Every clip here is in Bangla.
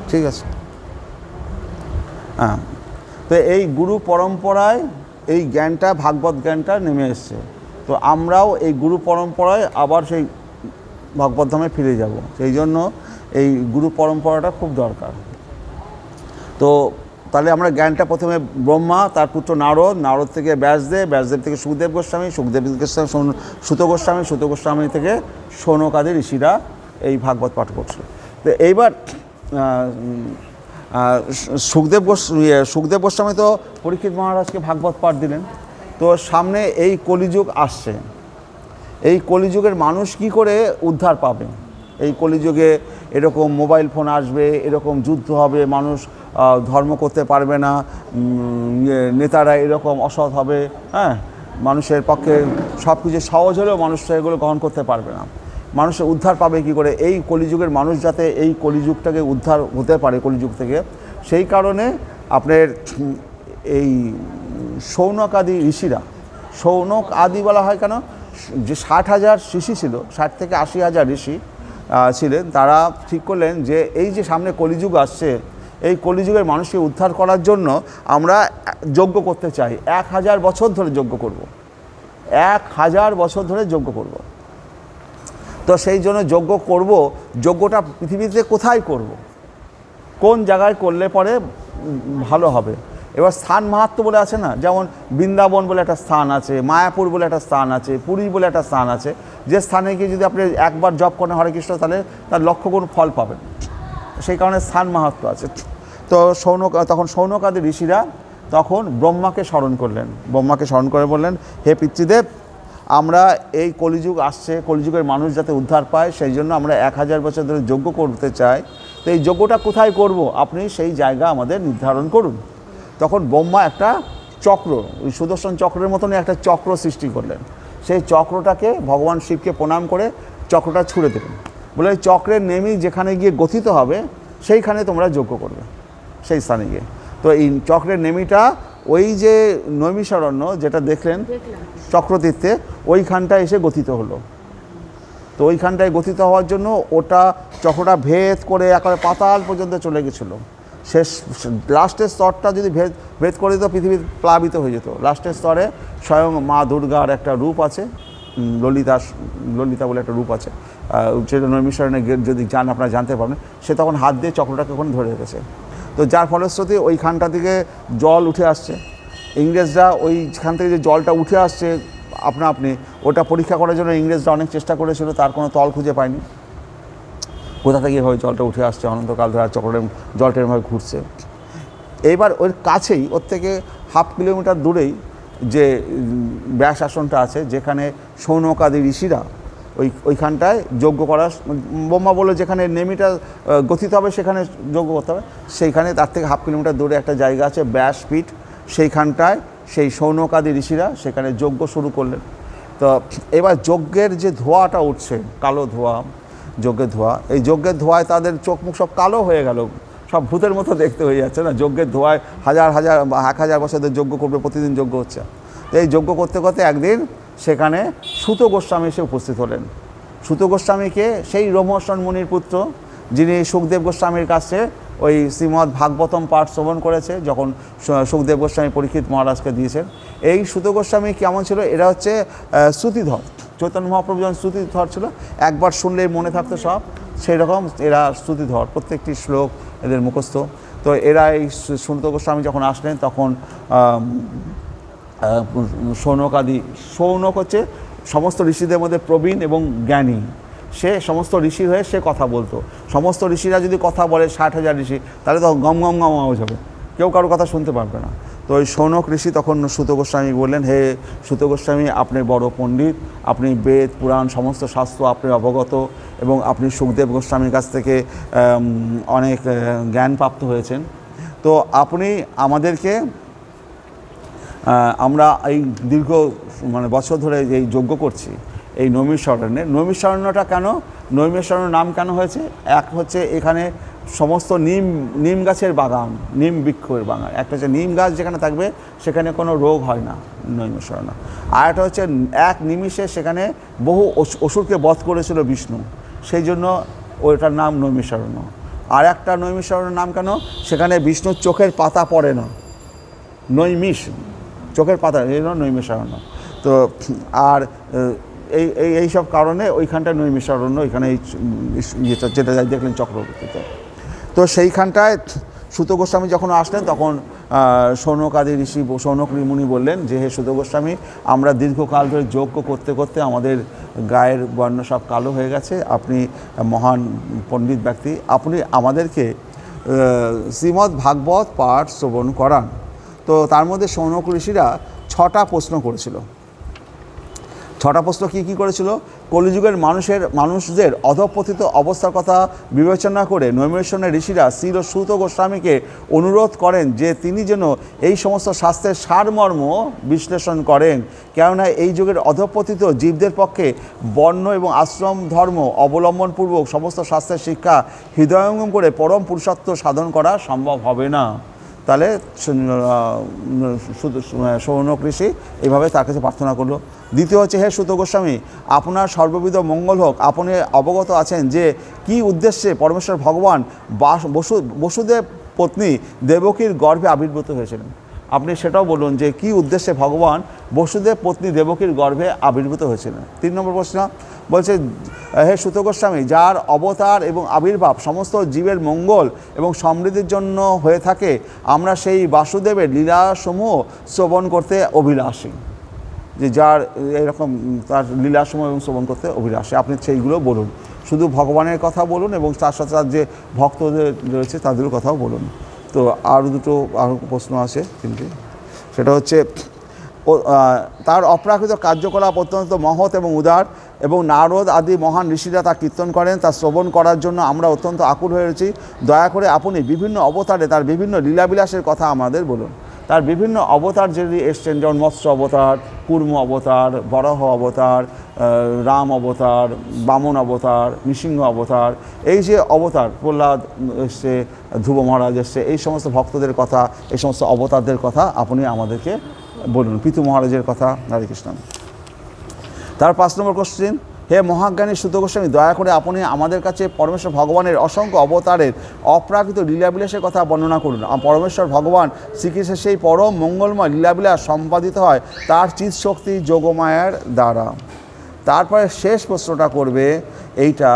ঠিক আছে। হ্যাঁ, তো এই গুরু পরম্পরায় এই জ্ঞানটা, ভাগবত জ্ঞানটা নেমে এসছে। তো আমরাও এই গুরু পরম্পরায় আবার সেই ভাগবত ধামে ফিরে যাব। সেই জন্য এই গুরু পরম্পরাটা খুব দরকার। তো তাহলে আমরা জ্ঞানটা প্রথমে ব্রহ্মা, তার পুত্র নারদ, নারদ থেকে ব্যাসদেব, ব্যাসদেব থেকে সুখদেব গোস্বামী, সুখদেব গোস্বামী সুত গোস্বামী, সুত গোস্বামী থেকে শৌনক আদি ঋষিরা এই ভাগবত পাঠ করছে। তো এইবার সুখদেব গোস্বামী তো পরীক্ষিত মহারাজকে ভাগবত পাঠ দিলেন। তো সামনে এই কলিযুগ আসছে, এই কলিযুগের মানুষ কি করে উদ্ধার পাবে? এই কলিযুগে এরকম মোবাইল ফোন আসবে, এরকম যুদ্ধ হবে, মানুষ ধর্ম করতে পারবে না, নেতারা এরকম অসৎ হবে, হ্যাঁ, মানুষের পক্ষে সব কিছু সহজ হলেও মানুষ এগুলো গ্রহণ করতে পারবে না। মানুষের উদ্ধার পাবে কি করে? এই কলিযুগের মানুষ যাতে এই কলিযুগটাকে উদ্ধার হতে পারে কলিযুগ থেকে, সেই কারণে আপনার এই শৌনক আদি ঋষিরা, শৌনক আদি বলা হয় কেন? যে 60,000 ঋষি ছিল, 60 থেকে 80,000 ঋষি ছিলেন, তারা ঠিক করলেন যে এই যে সামনে কলিযুগ আসছে, এই কলিযুগের মানুষকে উদ্ধার করার জন্য আমরা যজ্ঞ করতে চাই। 1000 বছর ধরে যজ্ঞ করব, 1000 বছর ধরে যজ্ঞ করব। তো সেই জন্য যজ্ঞ করব। যজ্ঞটা পৃথিবীতে কোথায় করব, কোন জায়গায় করলে পরে ভালো হবে? এবার স্থান মাহাত্ম্য বলে আছে না, যেমন বৃন্দাবন বলে একটা স্থান আছে, মায়াপুর বলে একটা স্থান আছে, পুরী বলে একটা স্থান আছে, যে স্থানে গিয়ে যদি আপনি একবার জপ করেন হরে কৃষ্ণ, তাহলে তার লক্ষ গুণ ফল পাবেন। সেই কারণে স্থান মাহাত্ম্য আছে। তো তখন শৌনক আদি ঋষিরা তখন ব্রহ্মাকে স্মরণ করলেন, ব্রহ্মাকে স্মরণ করে বললেন, হে পিতৃদেব, আমরা এই কলিযুগ আসছে, কলিযুগের মানুষ যাতে উদ্ধার পায়, সেই জন্য আমরা 1000 বছর ধরে যজ্ঞ করতে চাই। তো এই যজ্ঞটা কোথায় করব? আপনি সেই জায়গা আমাদের নির্ধারণ করুন। তখন ব্রহ্মা একটা চক্র, ওই সুদর্শন চক্রের মতনই একটা চক্র সৃষ্টি করলেন। সেই চক্রটাকে ভগবান শিবকে প্রণাম করে চক্রটা ছুঁড়ে দেবেন, বলে চক্রের নেমি যেখানে গিয়ে গঠিত হবে সেইখানে তোমরা যজ্ঞ করবে, সেই স্থানে গিয়ে। তো এই চক্রের নেমিটা ওই যে নৈমিষারণ্য যেটা দেখলেন চক্রতীর্থে, ওইখানটায় এসে গঠিত হলো। তো ওইখানটায় গঠিত হওয়ার জন্য ওটা চক্রটা ভেদ করে একেবারে পাতাল পর্যন্ত চলে গেছিলো। শেষ লাস্টের স্তরটা যদি ভেদ করে দিত, পৃথিবী প্লাবিত হয়ে যেত। লাস্টের স্তরে স্বয়ং মা দুর্গার একটা রূপ আছে, ললিতা বলে একটা রূপ আছে, যেটা নৈমিষারণ্যে যদি যান আপনারা জানতে পারবেন। সে তখন হাত দিয়ে চক্রটাকে ওখানে ধরে রেখেছে। তো যার ফলশ্রুতি ওইখানটা থেকে জল উঠে আসছে। ইংরেজরা ওইখান থেকে যে জলটা উঠে আসছে আপনি ওটা পরীক্ষা করার জন্য ইংরেজরা অনেক চেষ্টা করেছিল, তার কোনো তল খুঁজে পায়নি। কোথা থেকে এভাবে জলটা উঠে আসছে অনন্তকাল ধরে, চক্রের জলটা এভাবে ঘুরছে। এইবার ওর কাছেই, ওর থেকে 1/2 কিলোমিটার দূরেই যে ব্যাস আসনটা আছে, যেখানে শৌনক আদি ঋষিরা ওইখানটায় যজ্ঞ করা, ব্রহ্মা বলল যেখানে নেমিটা গঠিত হবে সেখানে যজ্ঞ করতে হবে। সেইখানে তার থেকে 1/2 কিলোমিটার দূরে একটা জায়গা আছে ব্যাসপীঠ, সেইখানটায় সেই শৌনক আদি ঋষিরা সেখানে যজ্ঞ শুরু করলেন। তো এবার যজ্ঞের যে ধোঁয়াটা উঠছে, কালো ধোঁয়া, যজ্ঞের ধোঁয়া, এই যজ্ঞের ধোঁয়ায় তাদের চোখ মুখ সব কালো হয়ে গেল, সব ভূতের মতো দেখতে হয়ে যাচ্ছে না। যজ্ঞের ধোঁয়ায় 1000 বছর ধরে যজ্ঞ করবে, প্রতিদিন যজ্ঞ হচ্ছে। তো এই যজ্ঞ করতে করতে একদিন সেখানে সুত গোস্বামী এসে উপস্থিত হলেন। সুত গোস্বামীকে সেই রোমহর্ষণ মুনির পুত্র, যিনি সুখদেব গোস্বামীর কাছে ওই শ্রীমদ্ ভাগবতম পাঠ শ্রবণ করেছে, যখন সুখদেব গোস্বামী পরীক্ষিত মহারাজকে দিয়েছেন। এই সুত গোস্বামী কেমন ছিল? এরা হচ্ছে শ্রুতিধর। চৈতন্য মহাপ্রভু যখন শ্রুতিধর ছিল, একবার শুনলেই মনে থাকতো সব, সেই রকম এরা শ্রুতিধর, প্রত্যেকটি শ্লোক এদের মুখস্থ। তো এরা এই সুত গোস্বামী যখন আসলেন, তখন শৌনক হচ্ছে সমস্ত ঋষিদের মধ্যে প্রবীণ এবং জ্ঞানী। সে সমস্ত ঋষির হয়ে সে কথা বলতো। সমস্ত ঋষিরা যদি কথা বলে, 60,000 ঋষি, তাহলে তো গম গম গম আওয়াজ হবে, কেউ কারো কথা শুনতে পারবে না। তো ওই শৌনক ঋষি তখন সুত গোস্বামী বললেন, হে সুত গোস্বামী, আপনি বড় পণ্ডিত, আপনি বেদ পুরাণ সমস্ত শাস্ত্র আপনি অবগত, এবং আপনি সুখদেব গোস্বামীর কাছ থেকে অনেক জ্ঞান প্রাপ্ত হয়েছেন। তো আপনি আমাদেরকে, আমরা এই দীর্ঘ বছর ধরে এই যজ্ঞ করছি এই নৈমিষারণ্যটা কেন, নৈমিষারণ্য নাম কেন হয়েছে? এক হচ্ছে এখানে সমস্ত নিম গাছের বাগান, নিম বৃক্ষের বাগান। একটা হচ্ছে নিম গাছ যেখানে থাকবে সেখানে কোনো রোগ হয় না, নৈমিষারণ্য। আর একটা হচ্ছে এক নিমিষে সেখানে বহু অসুরকে বধ করেছিল বিষ্ণু, সেই জন্য ওইটার নাম নৈমিষারণ্য। আর একটা নৈমিষারণ্যের নাম কেন? সেখানে বিষ্ণুর চোখের পাতা পড়ে না, নৈমিষ চোখের পাতা, এই জন্য নৈমিষারণ্য। তো আর এই সব কারণে ওইখানটায় নৈমিষারণ্য, এখানে এই যেটা দেখলেন চক্রবর্তীতে। তো সেইখানটায় সুত গোস্বামী যখন আসলেন তখন শৌনকাদি ঋষি, শৌনক মুনি বললেন যে হে সুত গোস্বামী, আমরা দীর্ঘকাল ধরে যজ্ঞ করতে করতে আমাদের গায়ের বর্ণ সব কালো হয়ে গেছে, আপনি মহান পণ্ডিত ব্যক্তি, আপনি আমাদেরকে শ্রীমদ্ ভাগবত পাঠ শ্রবণ করান। তো তার মধ্যে শৌনক ঋষিরা 6টা প্রশ্ন করেছিল। 6টা প্রশ্ন কী করেছিল? কলিযুগের মানুষদের অধঃপতিত অবস্থার কথা বিবেচনা করে নৈমিষারণ্যের ঋষিরা শ্রী সুত গোস্বামীকে অনুরোধ করেন যে তিনি যেন এই সমস্ত শাস্ত্রের সারমর্ম বিশ্লেষণ করেন, কেননা এই যুগের অধঃপতিত জীবদের পক্ষে বর্ণ এবং আশ্রম ধর্ম অবলম্বনপূর্বক সমস্ত শাস্ত্রের শিক্ষা হৃদয়ঙ্গম করে পরম পুরুষত্ব সাধন করা সম্ভব হবে না। তাহলে শৌনক ঋষি এইভাবে তার কাছে প্রার্থনা করলো। দ্বিতীয় হচ্ছে, হে সুত গোস্বামী, আপনার সর্ববিধ মঙ্গল হোক, আপনি অবগত আছেন যে কি উদ্দেশ্যে পরমেশ্বর ভগবান বসুদেব পত্নী দেবকীর গর্ভে আবির্ভূত হয়েছিলেন। আপনি সেটাও বলুন যে কি উদ্দেশ্যে ভগবান বসুদেব পত্নী দেবকীর গর্ভে আবির্ভূত হয়েছিলেন। 3 নম্বর প্রশ্ন বলছে, হে সুত গোস্বামী, যার অবতার এবং আবির্ভাব সমস্ত জীবের মঙ্গল এবং সমৃদ্ধির জন্য হয়ে থাকে, আমরা সেই বাসুদেবের লীলাসমূহ শ্রবণ করতে অভিলাষী। যে যার এরকম তার লীলাসমূহ এবং শ্রবণ করতে অভিলাষী, আপনি সেইগুলো বলুন। শুধু ভগবানের কথা বলুন এবং তার সাথে তার যে ভক্তদের রয়েছে তাদেরও কথাও বলুন। তো আরও দুটো প্রশ্ন আছে 3টে। সেটা হচ্ছে, তার অপ্রাকৃত কার্যকলাপ অত্যন্ত মহৎ এবং উদার, এবং নারদ আদি মহান ঋষিরা তা কীর্তন করেন, তা শ্রবণ করার জন্য আমরা অত্যন্ত আকুল হয়ে রয়েছি। দয়া করে আপনি বিভিন্ন অবতারে তার বিভিন্ন লীলাবিলাসের কথা আমাদের বলুন। তার বিভিন্ন অবতার যদি এসছেন, যেমন মৎস্য অবতার, কুর্ম অবতার, বরাহ অবতার, রাম অবতার, বামন অবতার, নৃসিংহ অবতার, এই যে অবতার, প্রহ্লাদ এসছে, ধ্রুব মহারাজ এসছে, এই সমস্ত ভক্তদের কথা, এই সমস্ত অবতারদের কথা আপনি আমাদেরকে বলুন। পিতু মহারাজের কথা। হরে কৃষ্ণ। তার 5 নম্বর কোশ্চেন, হে মহাজ্ঞানী সুত গোস্বামী, দয়া করে আপনি আমাদের কাছে পরমেশ্বর ভগবানের অসংখ্য অবতারের অপ্রাকৃত লীলাবিলাসের কথা বর্ণনা করুন। পরমেশ্বর ভগবান শ্রীকৃষ্ণের সেই পরম মঙ্গলময় লীলাবিলাস সম্পাদিত হয় তার চিৎশক্তি যোগমায়ার দ্বারা। তারপরে শেষ প্রশ্নটা করবে এইটা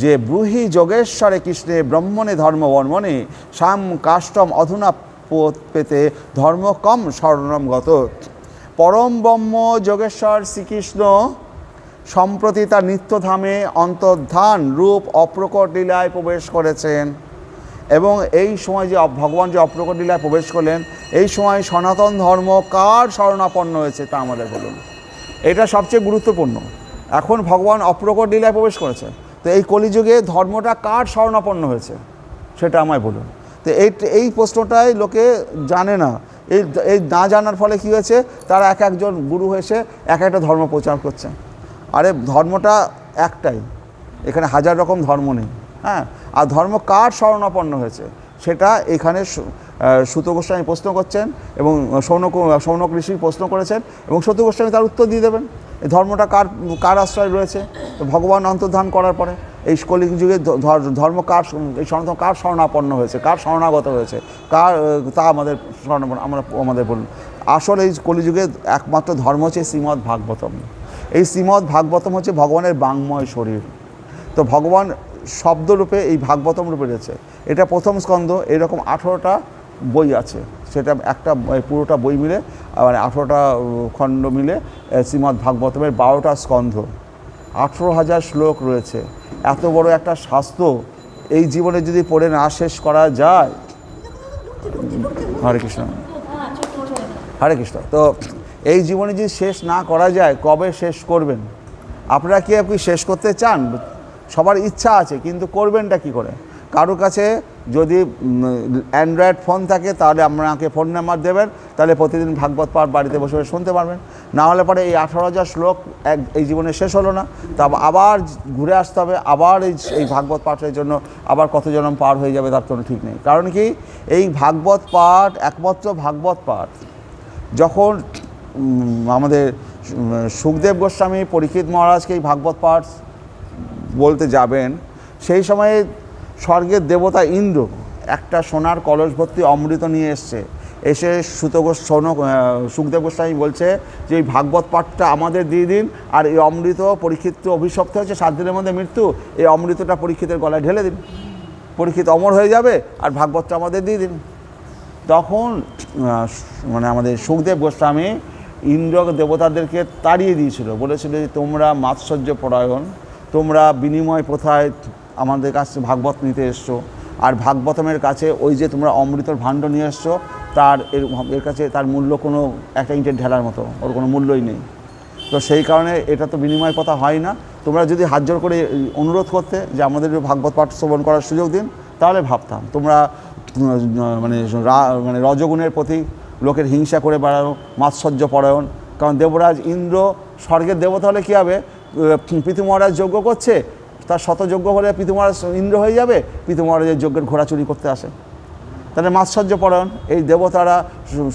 যে, ব্রূহি যোগেশ্বরে কৃষ্ণে ব্রহ্মণে ধর্মবর্মণে সাম কাষ্টম অধুনা পেতে ধর্ম কম শরণমগত। পরম ব্রহ্ম যোগেশ্বর শ্রীকৃষ্ণ সম্প্রতি তার নিত্যধামে অন্তর্ধান রূপ অপ্রকট লীলায় প্রবেশ করেছেন, এবং এই সময় যে ভগবান যে অপ্রকট লীলায় প্রবেশ করলেন, এই সময় সনাতন ধর্ম কার শরণাপন্ন হয়েছে তা আমাদের বলুন। এটা সবচেয়ে গুরুত্বপূর্ণ। এখন ভগবান অপ্রকট লীলায় প্রবেশ করেছে, তো এই কলিযুগে ধর্মটা কার শরণাপন্ন হয়েছে সেটা আমায় বলুন। তো এই প্রশ্নটাই লোকে জানে না। এই না জানার ফলে কী হয়েছে, তারা একজন গুরু হয়েছে একটা ধর্ম প্রচার করছে। আরে ধর্মটা একটাই, এখানে 1000 রকম ধর্ম নেই। হ্যাঁ, আর ধর্ম কার শরণাপন্ন হয়েছে সেটা এখানে সুত গোস্বামী প্রশ্ন করছেন, এবং শৌনক ঋষি প্রশ্ন করেছেন, এবং সুত গোস্বামী তার উত্তর দিয়ে দেবেন। এই ধর্মটা কার আশ্রয় রয়েছে। তো ভগবান অন্তর্ধান করার পরে এই কলিগ যুগে ধর্ম কার, এই সনাতন কার শরণাপন্ন হয়েছে, কার শরণাগত হয়েছে, তা আমাদের আমাদের বলুন। আসলে এই কলিযুগে একমাত্র ধর্ম হচ্ছে শ্রীমদ্ ভাগবতম। এই শ্রীমদ্ ভাগবতম হচ্ছে ভগবানের বাঙ্ময় শরীর। তো ভগবান শব্দরূপে এই ভাগবতম রূপে রয়েছে। এটা প্রথম স্কন্ধ, এরকম 18টা বই আছে। সেটা একটা পুরোটা বই মিলে মানে 18টা খণ্ড মিলে শ্রীমদ্ ভাগবতমের 12টা স্কন্ধ, 18,000 শ্লোক রয়েছে। এত বড় একটা শাস্ত্র এই জীবনে যদি পড়ে না শেষ করা যায়। হরে কৃষ্ণ, হরে কৃষ্ণ। তো এই জীবনে যদি শেষ না করা যায়, কবে শেষ করবেন? আপনারা কি আপনি শেষ করতে চান? সবার ইচ্ছা আছে, কিন্তু করবেনটা কি করে? কারোর কাছে যদি অ্যান্ড্রয়েড ফোন থাকে তাহলে আপনাকে ফোন নাম্বার দেবেন, তাহলে প্রতিদিন ভাগবত পাঠ বাড়িতে বসে বসে শুনতে পারবেন। না হলে পরে এই 18,000 শ্লোক এই জীবনে শেষ হলো না, তা আবার ঘুরে আসতে হবে, আবার এই ভাগবত পাঠের জন্য আবার কত জন্ম পার হয়ে যাবে তার কোনো ঠিক নেই। কারণ কি, এই ভাগবত পাঠ একমাত্র ভাগবত পাঠ। যখন আমাদের সুখদেব গোস্বামী পরীক্ষিত মহারাজকে এই ভাগবত পাঠ বলতে যাবেন, সেই সময়ে স্বর্গের দেবতা ইন্দ্র একটা সোনার কলস ভর্তি অমৃত নিয়ে এসে সুখদেব গোস্বামী বলছে যে এই ভাগবত পাঠটা আমাদের দিয়ে দিন, আর এই অমৃত পরীক্ষিত অভিশপ্ত হচ্ছে 7 দিনের মধ্যে মৃত্যু, এই অমৃতটা পরীক্ষিতের গলায় ঢেলে দিন, পরীক্ষিত অমর হয়ে যাবে, আর ভাগবতটা আমাদের দিয়ে দিন। তখন মানে আমাদের সুখদেব গোস্বামী ইন্দ্র দেবতাদেরকে তাড়িয়ে দিয়েছিল, বলেছিল যে তোমরা মাৎসর্য পরায়ণ, তোমরা বিনিময় প্রথায় আমাদের কাছে ভাগবত নিতে এসছো, আর ভাগবতমের কাছে ওই যে তোমরা অমৃতর ভাণ্ড নিয়ে এসছো এর কাছে তার মূল্য কোনো একটা ইঁটের ঢেলার মতো, ওর কোনো মূল্যই নেই। তো সেই কারণে এটা তো বিনিময় প্রথা হয় না। তোমরা যদি হাত জোর করে অনুরোধ করতে যে আমাদের ভাগবত পাঠ শ্রবণ করার সুযোগ দিন, তাহলে ভাবতাম। তোমরা মানে রজগুণের প্রতি লোকের হিংসা করে বেড়ানো, মাৎসর্য পরায়ণ। কারণ দেবরাজ ইন্দ্র স্বর্গের দেবতা হলে কী হবে, পিতু মহারাজ যজ্ঞ করছে, তার শতযজ্ঞ হলে পিতু মহারাজ ইন্দ্র হয়ে যাবে, পিতু মহারাজের যজ্ঞের ঘোড়া চুরি করতে আসে। তাহলে মাৎসর্য পরায়ণ এই দেবতারা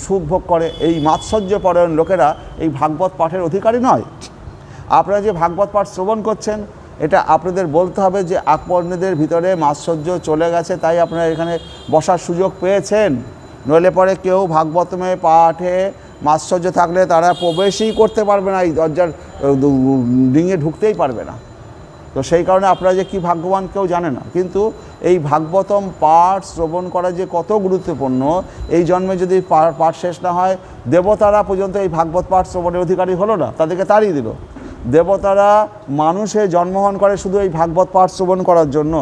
সুখ ভোগ করে, এই মাৎসর্য পরায়ণ লোকেরা এই ভাগবত পাঠের অধিকারী নয়। আপনারা যে ভাগবত পাঠ শ্রবণ করছেন, এটা আপনাদের বলতে হবে যে আকবর্ণীদের ভিতরে মাৎসর্য চলে গেছে, তাই আপনারা এখানে বসার সুযোগ পেয়েছেন। নইলে পরে কেউ ভাগবতমে পাঠে মাৎসর্য থাকলে তারা প্রবেশই করতে পারবে না, এই দরজার ডিঙে ঢুকতেই পারবে না। তো সেই কারণে আপনারা যে কী ভাগ্যবান কেউ জানে না, কিন্তু এই ভাগবতম পাঠ শ্রবণ করা যে কত গুরুত্বপূর্ণ, এই জন্মে যদি পাঠ শেষ না হয়, দেবতারা পর্যন্ত এই ভাগবত পাঠ শ্রবণের অধিকারী হলো না, তাদেরকে তাড়িয়ে দিল। দেবতারা মানুষে জন্মগ্রহণ করে শুধু এই ভাগবত পাঠ শ্রবণ করার জন্য,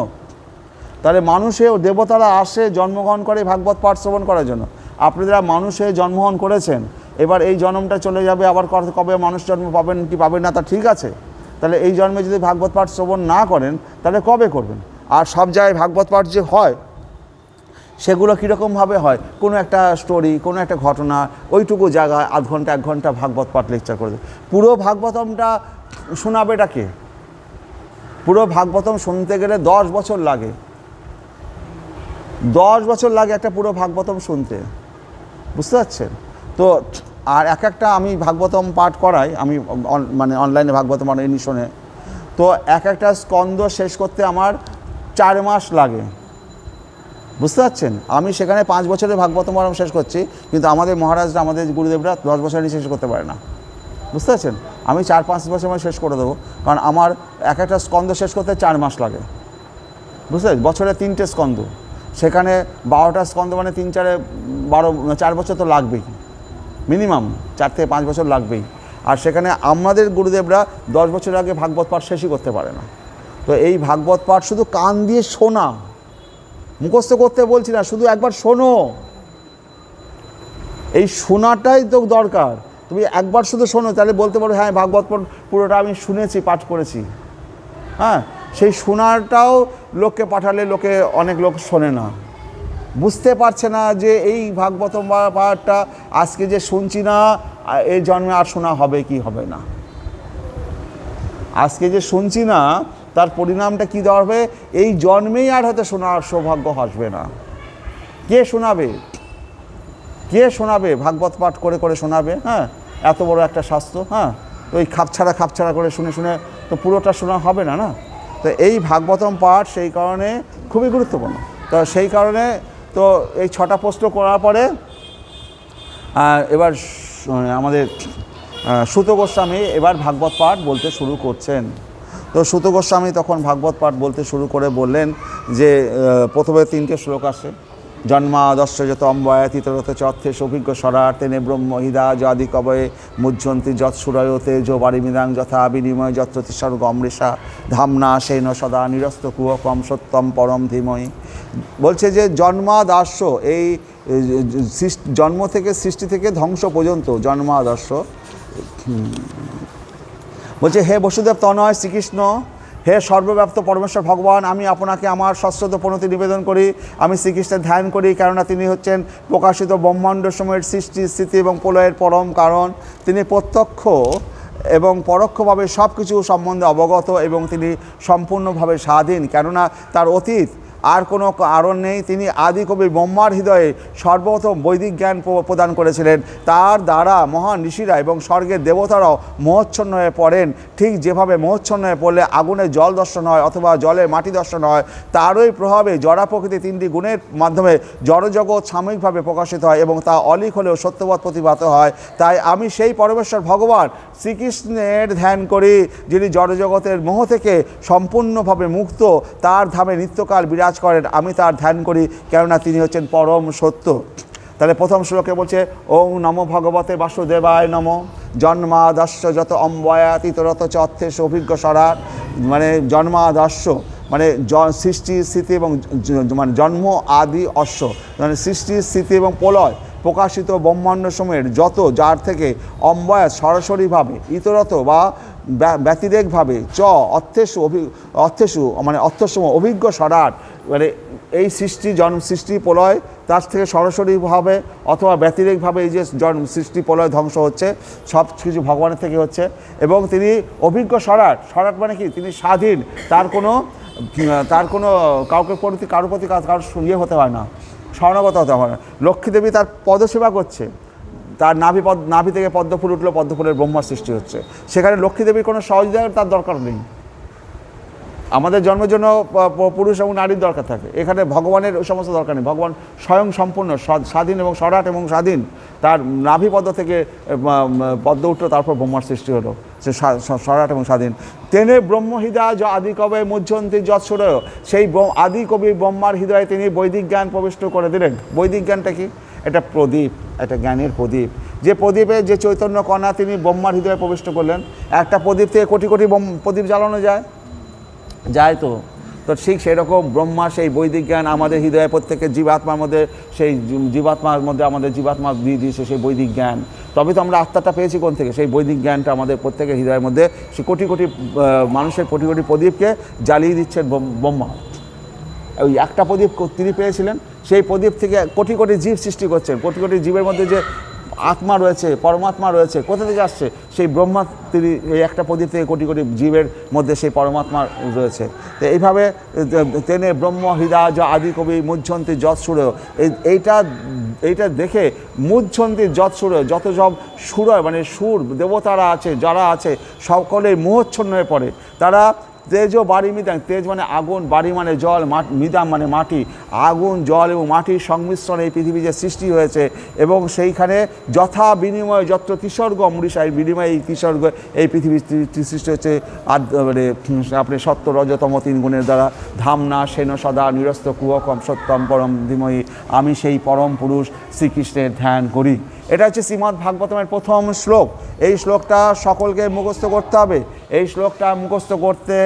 তাহলে মানুষে ও দেবতারা আসে জন্মগ্রহণ করে ভাগবত পাঠ শ্রবণ করার জন্য। আপনারা মানুষে জন্মগ্রহণ করেছেন, এবার এই জন্মটা চলে যাবে, আবার কবে মানুষ জন্ম পাবেন কি পাবেন না তা ঠিক আছে। তাহলে এই জন্মে যদি ভাগবত পাঠ শ্রবণ না করেন, তাহলে কবে করবেন? আর সব জায়গায় ভাগবত পাঠ যে হয়, সেগুলো কীরকমভাবে হয়, কোনো একটা স্টোরি, কোনো একটা ঘটনা, ওইটুকু জায়গায় আধ ঘন্টা 1 ঘন্টা ভাগবত পাঠ লেকচার করে দেয়। পুরো ভাগবতমটা শোনাবেটা কে? পুরো ভাগবতম শুনতে গেলে 10 বছর লাগে, 10 বছর লাগে একটা পুরো ভাগবতম শুনতে, বুঝতে পারছেন তো? আর একটা আমি ভাগবতম পাঠ করাই, আমি মানে অনলাইনে ভাগবতম এনে শোনে, তো একটা স্কন্দ শেষ করতে আমার 4 মাস লাগে, বুঝতে পারছেন? আমি সেখানে 5 বছরের ভাগবতম শেষ করছি, কিন্তু আমাদের মহারাজরা, আমাদের গুরুদেবরা 10 বছরে শেষ করতে পারে না, বুঝতে পারছেন? আমি 4-5 বছর শেষ করে দেবো, কারণ আমার একটা স্কন্দ শেষ করতে 4 মাস লাগে, বুঝতে পারছেন? বছরে 3টে স্কন্দ, সেখানে 12টা স্কন্দ, মানে 4 বছর তো লাগবেই, মিনিমাম 4 থেকে 5 বছর লাগবেই। আর সেখানে আমাদের গুরুদেবরা 10 বছর আগে ভাগবত পাঠ শেষই করতে পারে না। তো এই ভাগবত পাঠ শুধু কান দিয়ে শোনা, মুখস্থ করতে বলছি না, শুধু একবার শোনো, এই শোনাটাই তো দরকার। তুমি একবার শুধু শোনো, তাহলে বলতে পারো হ্যাঁ ভাগবত পাঠ পুরোটা আমি শুনেছি, পাঠ করেছি। হ্যাঁ, সেই শোনাটাও লোককে পাঠালে অনেক লোক শোনে না, বুঝতে পারছে না যে এই ভাগবতম পাঠটা আজকে যে শুনছি না, এই জন্মে আর শোনা হবে কি হবে না। আজকে যে শুনছি না, তার পরিণামটা কী হবে, এই জন্মেই আর হয়তো শোনার সৌভাগ্য আসবে না। কে শোনাবে? কে শোনাবে? ভাগবত পাঠ করে করে শোনাবে? হ্যাঁ, এত বড় একটা শাস্ত্র, হ্যাঁ, তো এই খাপছাড়া করে শুনে শুনে তো পুরোটা শোনা হবে না, না? তো এই ভাগবতম পাঠ সেই কারণে খুবই গুরুত্বপূর্ণ। তো সেই কারণে তো এই 6টা প্রশ্ন করার পরে এবার আমাদের সুত গোস্বামী এবার ভাগবত পাঠ বলতে শুরু করছেন। তো সুত গোস্বামী তখন ভাগবত পাঠ বলতে শুরু করে বললেন যে প্রথমে 3টে শ্লোক আসে, জন্মাদস্য যত অম্বয়াতি তরত চর্থে সভিজ্ঞ স্বরার্থেনে ব্রহ্মহিদা যাদি কবয়ে মুজ্জন্তি যৎ সুরয়তে যো বারিমিদাং যথা বিনিময় যত্রতি স্বর্গ অমৃষা ধামনা সেন সদা নিরস্ত কুহকম সত্যম পরম ধীময়ী। বলছে যে জন্মাদস্য, এই জন্ম থেকে সৃষ্টি থেকে ধ্বংস পর্যন্ত জন্মাদস্য, বলছে হে বসুদেব তনয় শ্রীকৃষ্ণ, হে সর্বব্যাপ্ত পরমেশ্বর ভগবান, আমি আপনাকে আমার সশ্রদ্ধ প্রণতি নিবেদন করি। আমি শ্রীকৃষ্ণের ধ্যান করি, কেননা তিনি হচ্ছেন প্রকাশিত ব্রহ্মাণ্ড সময়ের সৃষ্টি, স্থিতি এবং প্রলয়ের পরম কারণ। তিনি প্রত্যক্ষ এবং পরোক্ষভাবে সব কিছু সম্বন্ধে অবগত, এবং তিনি সম্পূর্ণভাবে স্বাধীন, কেননা তার অতীত আর কোনো কারণ নেই। তিনি আদি কবি ব্রহ্মার হৃদয়ে সর্বপ্রথম বৈদিক জ্ঞান প্রদান করেছিলেন। তার দ্বারা মহান ঋষিরা এবং স্বর্গের দেবতারাও মোহচ্ছন্ন হয়ে পড়েন। ঠিক যেভাবে মোহচ্ছন্ন হয়ে পড়লে আগুনে জল দর্শন হয় অথবা জলে মাটি দর্শন হয়, তারই প্রভাবে জড়া প্রকৃতি তিনটি গুণের মাধ্যমে জড়জগৎ সাময়িকভাবে প্রকাশিত হয় এবং তা অলিক হলেও সত্যবাদ প্রতিভাত হয়। তাই আমি সেই পরমেশ্বর ভগবান শ্রীকৃষ্ণের ধ্যান করি, যিনি জড়জগতের মোহ থেকে সম্পূর্ণভাবে মুক্ত, তার ধামে নিত্যকাল বিরাজ করেন। আমি তার ধ্যান করি, কেননা তিনি হচ্ছেন পরম সত্য। তাহলে প্রথম শ্লোকে বলছে ওং নমো ভগবতে বাসুদেবায় নমো জন্মাদস্য যত অম্বয়াতীতরত চ অর্থেষু অভিজ্ঞ সরাট। মানে জন্মাদস্য মানে সৃষ্টি স্থিতি এবং মানে জন্ম আদি অশ্ব, মানে সৃষ্টি স্থিতি এবং প্রলয় প্রকাশিত ব্রহ্মাণ্ড সময়ের যত, যার থেকে অম্বয়া সরাসরিভাবে, ইতরত বা ব্যতিরেকভাবে, চ অর্থেষু মানে অর্থসম অভিজ্ঞ সরাট, মানে এই সৃষ্টি সৃষ্টি প্রলয় তার থেকে সরাসরিভাবে অথবা ব্যতিরেকভাবে এই যে সৃষ্টি প্রলয় ধ্বংস হচ্ছে, সব কিছু ভগবানের থেকে হচ্ছে। এবং তিনি অভিজ্ঞ সরাট, সরাট মানে কি, তিনি স্বাধীন, তার কোনো কারোর প্রতি কারোর ইয়ে হতে হয় না, শরণাগত হতে হয় না। লক্ষ্মী দেবী তার পদসেবা করছে, তার নাভি থেকে পদ্মফুল উঠলো, পদ্মফুলের ব্রহ্মার সৃষ্টি হচ্ছে। সেখানে লক্ষ্মী দেবীর কোনো সহযোগিতার তার দরকার নেই। আমাদের জন্মের জন্য পুরুষ এবং নারীর দরকার থাকে, এখানে ভগবানের ওই সমস্ত দরকার নেই। ভগবান স্বয়ং সম্পূর্ণ স্বাধীন এবং সরাট এবং স্বাধীন। তার নাভি পদ্ম থেকে পদ্ম উঠলো, তারপর ব্রহ্মার সৃষ্টি হলো, সে সরাট এবং স্বাধীন। তেনে ব্রহ্ম হৃদয় য আদি কবে মুহ্যন্তি যৎসূরয়। সেই আদি কবি ব্রহ্মার হৃদয়ে তিনি বৈদিক জ্ঞান প্রবিষ্ট করে দিলেন। বৈদিক জ্ঞানটা কি? এটা প্রদীপ, এটা জ্ঞানের প্রদীপ। যে প্রদীপে যে চৈতন্য কণা তিনি ব্রহ্মার হৃদয়ে প্রবিষ্ট করলেন। একটা প্রদীপ থেকে কোটি কোটি প্রদীপ জ্বালানো যায় তো ঠিক সেই রকম ব্রহ্মা সেই বৈদিক জ্ঞান আমাদের হৃদয়ে প্রত্যেকের জীবাত্মার মধ্যে, সেই জীবাত্মার মধ্যে আমাদের জীবাত্মা দিয়ে দিয়েছে সেই বৈদিক জ্ঞান। তবে তো আমরা আত্মাটা পেয়েছি কোন থেকে? সেই বৈদিক জ্ঞানটা আমাদের প্রত্যেকের হৃদয়ের মধ্যে, সে কোটি কোটি মানুষের কোটি কোটি প্রদীপকে জ্বালিয়ে দিচ্ছেন ব্রহ্মা। ওই একটা প্রদীপ তিনি পেয়েছিলেন, সেই প্রদীপ থেকে কোটি কোটি জীব সৃষ্টি করছেন। কোটি কোটি জীবের মধ্যে যে আত্মা রয়েছে, পরমাত্মা রয়েছে, কোথা থেকে আসছে? সেই ব্রহ্মা, তিনি এই একটা প্রদীপ থেকে কোটি কোটি জীবের মধ্যে সেই পরমাত্মা রয়েছে। তো এইভাবে তেনে ব্রহ্ম হৃদয় য আদি কবি মুহ্যন্তি যৎসূরয়, এইটা দেখে মুহ্যন্তি যৎসূরয়, যত সব সুরয় মানে সুর দেবতারা আছে, যারা আছে, সকলেই মোহচ্ছন্ন হয়ে পড়ে। তারা তেজ ও বাড়ি মিদাং, তেজ মানে আগুন, বাড়ি মানে জল, মিদাং মানে মাটি। আগুন, জল এবং মাটির সংমিশ্রণে এই পৃথিবী যে সৃষ্টি হয়েছে, এবং সেইখানে যথা বিনিময় যত্র তিসর্গ অমৃষা, এই বিনিময় এই তিসর্গ এই পৃথিবী সৃষ্টি হচ্ছে মানে আপনি সত্য রজতম তিন গুণের দ্বারা। ধামনা সেন সদা নিরস্ত কুহকম সত্যম পরম ধীমহি। আমি সেই পরম পুরুষ শ্রীকৃষ্ণের ধ্যান করি। এটা হচ্ছে শ্রীমদ্ ভাগবতমের প্রথম শ্লোক। এই শ্লোকটা সকলকে মুখস্থ করতে হবে। এই শ্লোকটা মুখস্থ করতে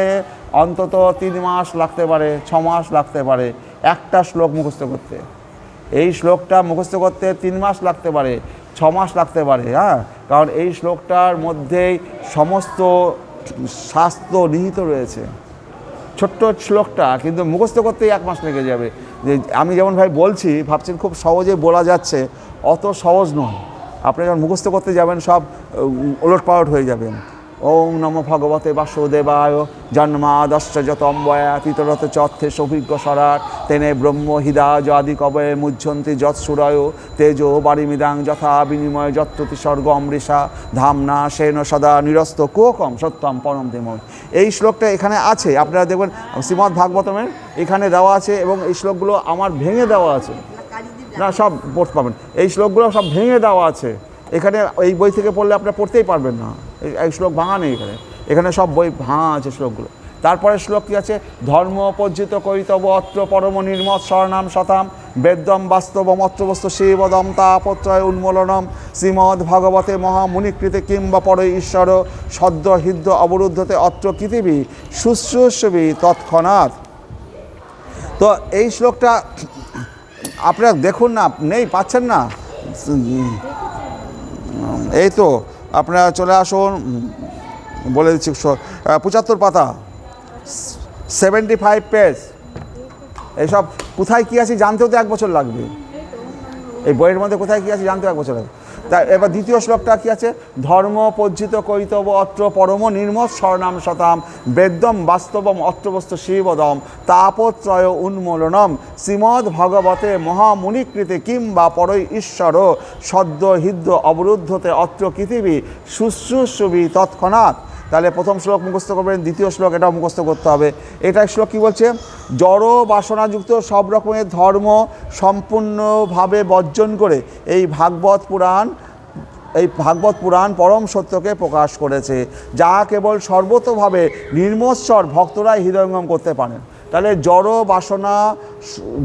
অন্তত 3 মাস লাগতে পারে, 6 মাস লাগতে পারে একটা শ্লোক মুখস্থ করতে। এই শ্লোকটা মুখস্থ করতে 3 মাস লাগতে পারে, 6 মাস লাগতে পারে। হ্যাঁ, কারণ এই শ্লোকটার মধ্যেই সমস্ত শাস্ত্র নিহিত রয়েছে। ছোট্ট শ্লোকটা কিন্তু মুখস্থ করতেই 1 মাস লেগে যাবে। যে আমি যেমন ভাই বলছি, ভাবছেন খুব সহজে বলা যাচ্ছে, অত সহজ নয়। আপনি যখন মুখস্থ করতে যাবেন সব ওলটপালট হয়ে যাবেন। ওং নমো ভগবতে বাসুদেবায় জন্মাদস্য যত অম্বয়াতীতরত চ অর্থেষু অভিজ্ঞ সরাট। তেনে ব্রহ্ম হৃদয় য আদি কবে মুহ্যন্তি যৎসূরয়। তেজো বাড়িমিদাং যথা বিনিময় যত্রতি স্বর্গ অমৃষা। ধামনা সেন সদা নিরস্ত কুহকম সত্যম পরম ধীমহি। এই শ্লোকটা এখানে আছে, আপনারা দেখবেন শ্রীমদ্ ভাগবতমের এখানে দেওয়া আছে, এবং এই শ্লোকগুলো আমার ভেঙে দেওয়া আছে, না সব পড়তে পাবেন। এই শ্লোকগুলো সব ভেঙে দেওয়া আছে এখানে। এই বই থেকে পড়লে আপনারা পড়তেই পারবেন না, এই শ্লোক ভাঙা নেই এখানে সব বই ভাঙা আছে শ্লোকগুলো। তারপরে শ্লোক কী আছে? ধর্ম পর্যিত করিতব অত্র পরম নির্মৎ স্বর্ণাম শতাম বেদ্যম বাস্তবম অত্রবস্তু শিবদম তাপত্রয় উন্মূলনম। শ্রীমদ্ ভগবতে মহামুনিকৃতে কিংবা পরে ঈশ্বর সদ্য হৃদ্য অবরুদ্ধতে অত্র পৃথিবী শুশ্রূষবি তৎক্ষণাৎ। তো এই শ্লোকটা আপনারা দেখুন না, নেই, পাচ্ছেন না? এই তো আপনারা চলে আসুন, বলে দিচ্ছি 75 পাতা, 75 পেজ। এইসব কোথায় কী আছে জানতেও তো 1 বছর লাগবে। এই বইয়ের মধ্যে কোথায় কী আছে জানতেও 1 বছর লাগবে। তাই এবার দ্বিতীয় শ্লোকটা কি আছে? ধর্ম পজ্জিত কৈতব অত্র পরম নির্মৎ স্বর্ণাম শতাম বেদ্যম বাস্তবম অত্রবস্তু শিবদম তাপত্রয় উন্মূলনম শ্রীমদ্ ভগবতে মহামুনিকৃতে কিংবা পরৈ ঈশ্বর সদ্য হৃদ্য অবরুদ্ধতে অত্র পৃথিবী শুশ্রূষবি তৎক্ষণাৎ। তাহলে প্রথম শ্লোক মুখস্থ করবেন, দ্বিতীয় শ্লোক এটাও মুখস্থ করতে হবে। এটা শ্লোক কী বলছে? জড় বাসনাযুক্ত সব রকমের ধর্ম সম্পূর্ণভাবে বর্জন করে এই ভাগবত পুরাণ পরম সত্যকে প্রকাশ করেছে, যা কেবল সর্বতোভাবে নির্মৎসর ভক্তরাই হৃদয়ঙ্গম করতে পারেন। তাহলে জড় বাসনা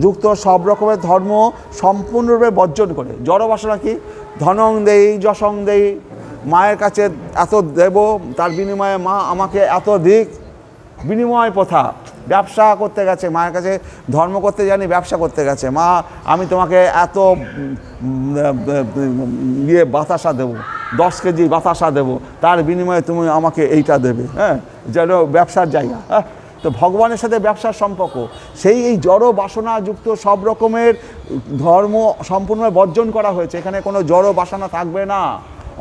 যুক্ত সব রকমের ধর্ম সম্পূর্ণরূপে বর্জন করে। জড় বাসনা কি? ধনং দেই, যশং দেই, মায়ের কাছে এত দেব, তার বিনিময়ে মা আমাকে এত দিক, বিনিময় প্রথা। ব্যবসা করতে গেছে মায়ের কাছে, ধর্ম করতে জানি, ব্যবসা করতে গেছে, মা আমি তোমাকে এত বাতাসা দেবো, 10 কেজি বাতাসা দেবো, তার বিনিময়ে তুমি আমাকে এইটা দেবে। হ্যাঁ, যেন ব্যবসার জায়গা। হ্যাঁ, তো ভগবানের সাথে ব্যবসার সম্পর্ক। সেই এই জড় বাসনাযুক্ত সব রকমের ধর্ম সম্পূর্ণভাবে বর্জন করা হয়েছে। এখানে কোনো জড় বাসনা থাকবে না।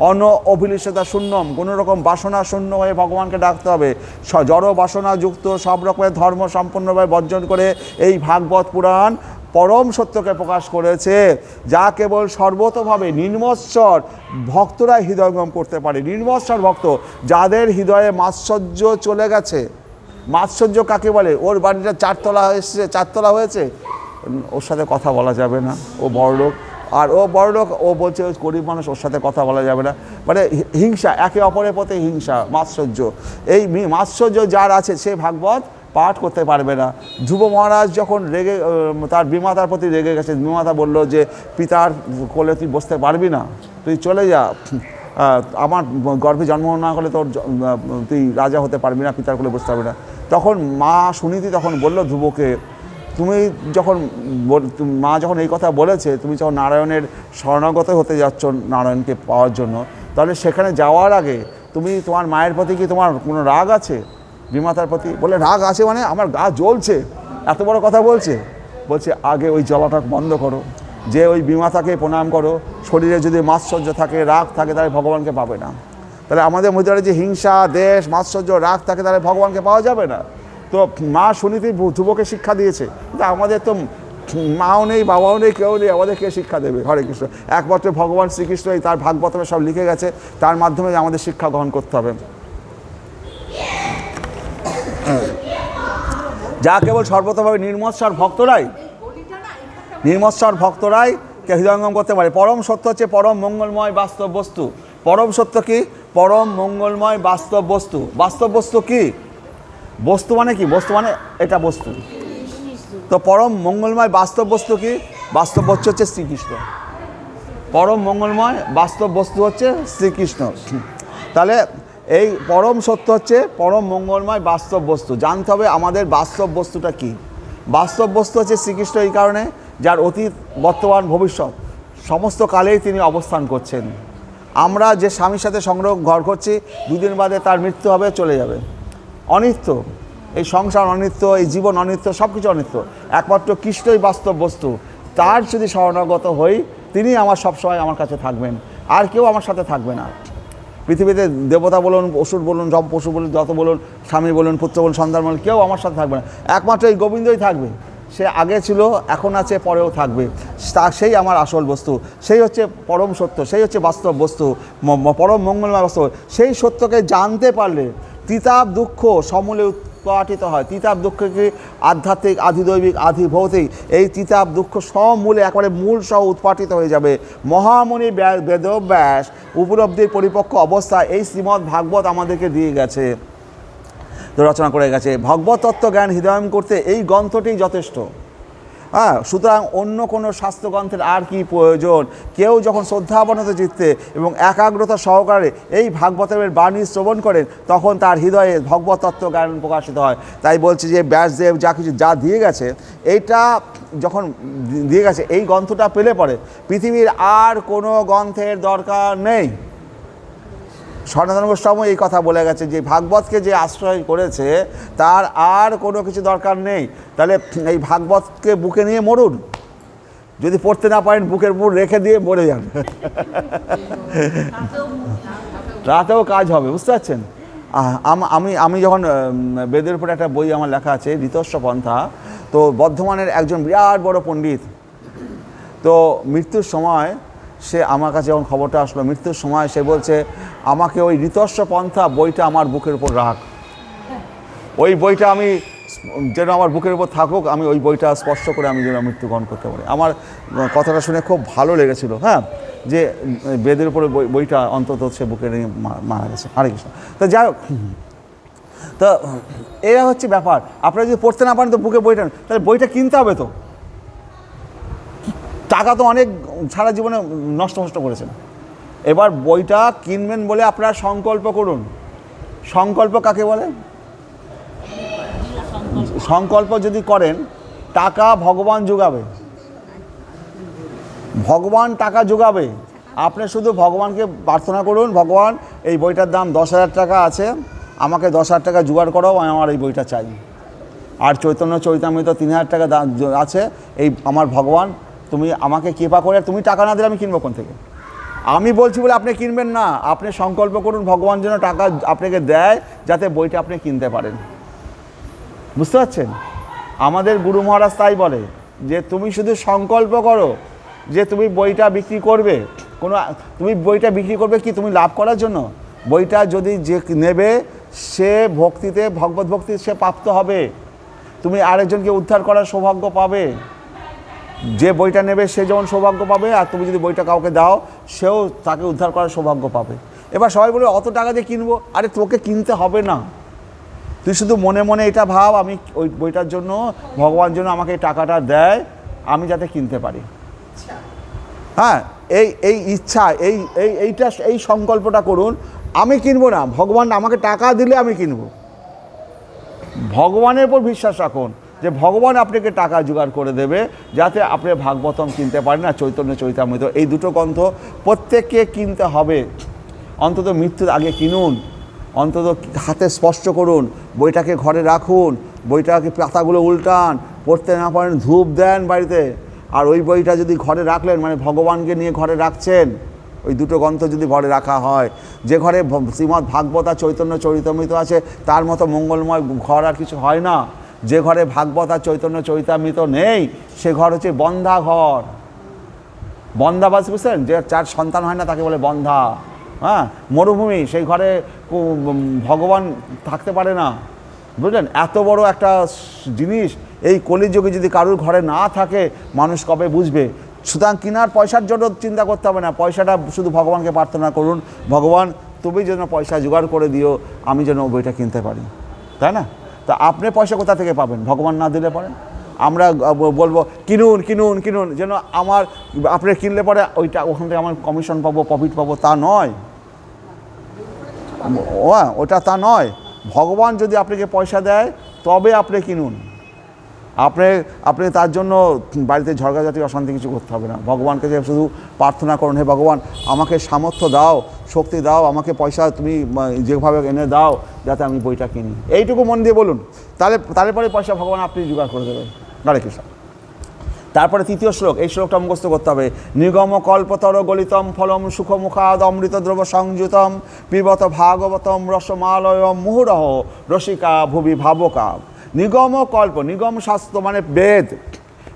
অন অভিলিষতা শূন্যম, কোনো রকম বাসনা শূন্য হয়ে ভগবানকে ডাকতে হবে। জড় বাসনাযুক্ত সব রকমের ধর্ম সম্পূর্ণভাবে বর্জন করে এই ভাগবত পুরাণ পরম সত্যকে প্রকাশ করেছে, যা কেবল সর্বতোভাবে নির্মৎসর ভক্তরাই হৃদয়ঙ্গম করতে পারে। নির্মৎসর ভক্ত, যাদের হৃদয়ে মাৎসর্য চলে গেছে। মাৎসর্য কাকে বলে? ওর বাড়িটা 4 তলা এসছে, 4 তলা হয়েছে, ওর সাথে কথা বলা যাবে না, ও বড়লোক। আর ও বড়লোক, ও বলছে গরিব মানুষ, ওর সাথে কথা বলা যাবে না। মানে হিংসা, একে অপরের প্রতি হিংসা, মাৎসর্য। এই মাৎসর্য যার আছে সে ভাগবত পাঠ করতে পারবে না। ধ্রুব মহারাজ যখন তার বিমাতার প্রতি রেগে গেছে, বিমাতা বলল যে পিতার কোলে তুই বসতে পারবি না, তুই চলে যা, আমার গর্ভে জন্ম না করলে তোর তুই রাজা হতে পারবি না, পিতার কোলে বসতে পারবি না। তখন মা সুনীতি তখন বলল ধ্রুবকে, তুমি যখন মা যখন এই কথা বলেছে, তুমি যখন নারায়ণের শরণাগত হতে যাচ্ছ নারায়ণকে পাওয়ার জন্য, তাহলে সেখানে যাওয়ার আগে তুমি তোমার মায়ের প্রতি কি তোমার কোনো রাগ আছে? বিমাতার প্রতি? বলে রাগ আছে মানে আমার গা জ্বলছে, এত বড় কথা বলছে। বলছে আগে ওই জ্বলাটা বন্ধ করো, যে ওই বিমাতাকে প্রণাম করো। শরীরে যদি মাৎসর্য থাকে, রাগ থাকে, তাহলে ভগবানকে পাবে না। তাহলে আমাদের মধ্যে যে হিংসা, দেশ, মাৎসর্য, রাগ থাকে, তাহলে ভগবানকে পাওয়া যাবে না। তো মা সুনীতি ধ্রুবকে শিক্ষা দিয়েছে, কিন্তু আমাদের তো মাও নেই, বাবাও নেই, কেউ নেই, আমাদের কে শিক্ষা দেবে? হরে কৃষ্ণ। একমাত্র ভগবান শ্রীকৃষ্ণ তার ভাগবতমে সব লিখে গেছে, তার মাধ্যমে আমাদের শিক্ষা গ্রহণ করতে হবে। যা কেবল সর্বতভাবে নির্মৎসর ভক্তরাই হৃদয়ঙ্গম করতে পারে। পরম সত্য হচ্ছে পরম মঙ্গলময় বাস্তব বস্তু। পরম সত্য কি? পরম মঙ্গলময় বাস্তব বস্তু। বাস্তব বস্তু কি? বস্তু মানে কি? বস্তু মানে এটা বস্তু। তো পরম মঙ্গলময় বাস্তব বস্তু কি? বাস্তব বস্তু হচ্ছে শ্রীকৃষ্ণ। পরম মঙ্গলময় বাস্তব বস্তু হচ্ছে শ্রীকৃষ্ণ। তাহলে এই পরম সত্য হচ্ছে পরম মঙ্গলময় বাস্তব বস্তু। জানতে হবে আমাদের বাস্তব বস্তুটা কি। বাস্তব বস্তু হচ্ছে শ্রীকৃষ্ণ, এই কারণে যার অতীত, বর্তমান, ভবিষ্যৎ সমস্ত কালেই তিনি অবস্থান করছেন। আমরা যে স্বামীর সাথে ঘর করছি, 2 দিন বাদে তার মৃত্যু হবে, চলে যাবে। অনিত্য, এই সংসার অনিত্য, এই জীবন অনিত্য, সব কিছু অনিত্য। একমাত্র কৃষ্ণই বাস্তব বস্তু। তার যদি শরণাগত হই, তিনি আমার সবসময় আমার কাছে থাকবেন, আর কেউ আমার সাথে থাকবে না। পৃথিবীতে দেবতা বলুন, অসুর বলুন, জম পশু বলুন, যত বলুন, স্বামী বলুন, পুত্র বলুন, সন্তান বলুন, কেউ আমার সাথে থাকবে না। একমাত্র এই গোবিন্দই থাকবে। সে আগে ছিল, এখন আছে, পরেও থাকবে। সেই আমার আসল বস্তু, সেই হচ্ছে পরম সত্য, সেই হচ্ছে বাস্তব বস্তু, পরম মঙ্গলময় বস্তু। সেই সত্যকে জানতে পারলে তিতাব দুঃখ সমূলে উৎপাটিত হয়। তিতাব দুঃখ কি? আধ্যাত্মিক, আধিদৈবিক, আধিভৌতিক। এই তিতাব দুঃখ সমূলে একবারে মূল সহ উৎপাটিত হয়ে যাবে। মহামুনি বেদব্যাস উপলব্ধির পরিপক্ক অবস্থা এই শ্রীমদ্ ভাগবত আমাদেরকে দিয়ে গেছে, রচনা করে গেছে। ভগবত তত্ত্ব জ্ঞান হৃদয়ম করতে এই গ্রন্থটি যথেষ্ট। হ্যাঁ, সুতরাং অন্য কোনো শাস্ত্রগ্রন্থের আর কি প্রয়োজন? কেউ যখন শ্রদ্ধাবনত চিত্তে এবং একাগ্রতা সহকারে এই ভাগবতের বাণী শ্রবণ করেন, তখন তার হৃদয়ে ভগবত তত্ত্ব জ্ঞান প্রকাশিত হয়। তাই বলছি যে ব্যাসদেব যা দিয়ে গেছে, এইটা যখন দিয়ে গেছে, এই গ্রন্থটা পেলে পরে পৃথিবীর আর কোনো গ্রন্থের দরকার নেই। সনাতন গোস্বামী এই কথা বলে গেছে যে ভাগবতকে যে আশ্রয় করেছে, তার আর কোনো কিছু দরকার নেই। তাহলে এই ভাগবতকে বুকে নিয়ে মরুন। যদি পড়তে না পারেন বুকের উপর রেখে দিয়ে মরে যান, রাতেও কাজ হবে, বুঝতে পারছেন? আমি যখন বেদের উপরে একটা বই আমার লেখা আছে ঋতস্ব পন্থা, তো বর্ধমানের একজন বিরাট বড় পণ্ডিত, তো মৃত্যুর সময় সে আমার কাছে যখন খবরটা আসলো, মৃত্যুর সময় সে বলছে আমাকে ওই ঋতস্ব পন্থা বইটা আমার বুকের উপর রাখ, ওই বইটা আমি যেন আমার বুকের উপর থাকুক, আমি ওই বইটা স্পর্শ করে আমি যেন মৃত্যুগ্রহণ করতে পারি। আমার কথাটা শুনে খুব ভালো লেগেছিল, হ্যাঁ, যে বেদের উপরে বইটা অন্তত সে বুকে নিয়ে মারা গেছে। হরে কৃষ্ণ। তো যাই হোক, তো এরা হচ্ছে ব্যাপার। আপনারা যদি পড়তে না পারেন তো বুকে বইটা, তাহলে বইটা কিনতে হবে, তো টাকা তো অনেক সারা জীবনে নষ্ট করেছেন। এবার বইটা কিনবেন বলে আপনারা সংকল্প করুন। সংকল্প কাকে বলে? সংকল্প যদি করেন, টাকা ভগবান যোগাবে, ভগবান টাকা যোগাবে। আপনি শুধু ভগবানকে প্রার্থনা করুন, ভগবান এই বইটার দাম 10,000 টাকা আছে, আমাকে 10,000 টাকা জোগাড় করো, আমার এই বইটা চাই। আর চৈতন্য চরিতামৃত 3,000 টাকা আছে, এই আমার ভগবান তুমি আমাকে কৃপা করে, তুমি টাকা না দিলে আমি কিনবো কোন থেকে? আমি বলছি বলে আপনি কিনবেন না, আপনি সংকল্প করুন ভগবান যেন টাকা আপনাকে দেয়, যাতে বইটা আপনি কিনতে পারেন। বুঝতে পারছেন? আমাদের গুরু মহারাজ তাই বলে যে তুমি শুধু সংকল্প করো যে তুমি বইটা বিক্রি করবে। তুমি বইটা বিক্রি করবে কি তুমি লাভ করার জন্য? বইটা যদি যে নেবে সে ভক্তিতে, ভগবত ভক্তি সে প্রাপ্ত হবে, তুমি আরেকজনকে উদ্ধার করার সৌভাগ্য পাবে। যে বইটা নেবে সে যেমন সৌভাগ্য পাবে, আর তুমি যদি বইটা কাউকে দাও সেও তাকে উদ্ধার করার সৌভাগ্য পাবে। এবার সবাই বলে অত টাকা দিয়ে কিনবো। আরে তোকে কিনতে হবে না, তুই শুধু মনে মনে এটা ভাব আমি ওই বইটার জন্য ভগবান যেন আমাকে এই টাকাটা দেয়, আমি যাতে কিনতে পারি। হ্যাঁ, এই ইচ্ছা, এই সংকল্পটা করুন। আমি কিনবো না, ভগবান আমাকে টাকা দিলে আমি কিনবো। ভগবানের উপর বিশ্বাস রাখুন যে ভগবান আপনাকে টাকা জোগাড় করে দেবে, যাতে আপনি ভাগবতম কিনতে পারেন, না চৈতন্য চরিতামৃত। এই দুটো গ্রন্থ প্রত্যেককে কিনতে হবে। অন্তত মৃত্যুর আগে কিনুন, অন্তত হাতে স্পর্শ করুন, বইটাকে ঘরে রাখুন, বইটাকে পাতাগুলো উল্টান, পড়তে না পারেন ধূপ দেন বাড়িতে। আর ওই বইটা যদি ঘরে রাখলেন মানে ভগবানকে নিয়ে ঘরে রাখছেন। ওই দুটো গ্রন্থ যদি ঘরে রাখা হয়, যে ঘরে শ্রীমদ্ ভাগবত আর চৈতন্য চরিতামৃত আছে তার মতো মঙ্গলময় ঘর আর কিছু হয় না। যে ঘরে ভাগবত আর চৈতন্য চরিতামৃত নেই সে ঘর হচ্ছে বন্ধা ঘর। বন্ধাবাস, বুঝছেন? যে যার সন্তান হয় না তাকে বলে বন্ধা। হ্যাঁ, মরুভূমি, সেই ঘরে ভগবান থাকতে পারে না, বুঝলেন? এত বড় একটা জিনিস এই কলিযুগে যদি কারুর ঘরে না থাকে মানুষ কবে বুঝবে? সুতরাং কেনার পয়সার জন্য চিন্তা করতে হবে না, পয়সাটা শুধু ভগবানকে প্রার্থনা করুন, ভগবান তুমি যেন পয়সা জোগাড় করে দিও, আমি যেন বইটা কিনতে পারি, তাই না? তা আপনি পয়সা কোথা থেকে পাবেন? ভগবান না দিলে পরে আমরা বলবো কিনুন কিনুন কিনুন, যেন আমার আপনি কিনলে পরে ওইটা ওখান থেকে আমার কমিশন পাবো, প্রফিট পাবো, তা নয়। ওটা তা নয়। ভগবান যদি আপনাকে পয়সা দেয় তবে আপনি কিনুন। আপনি তার জন্য বাড়িতে ঝগড়াঝাটি অশান্তি কিছু করতে হবে না। ভগবানকে যে শুধু প্রার্থনা করুন, হে ভগবান আমাকে সামর্থ্য দাও, শক্তি দাও, আমাকে পয়সা তুমি যেভাবে এনে দাও যাতে আমি বইটা কিনি, এইটুকু মন দিয়ে বলুন। তারপরে পয়সা ভগবান আপনি জোগাড় করে দেবেন। হরে কৃষ্ণ। তারপরে তৃতীয় শ্লোক, এই শ্লোকটা মুখস্থ করতে হবে। নিগম কল্পতর গলিতম ফলম সুখমুখাদ অমৃত দ্রব্য সংযুতম পিবত ভাগবতম রসমালয়ম মুহুরহ রসিকা ভুবি ভাবকা। নিগম কল্প, নিগম শাস্ত্র মানে বেদ।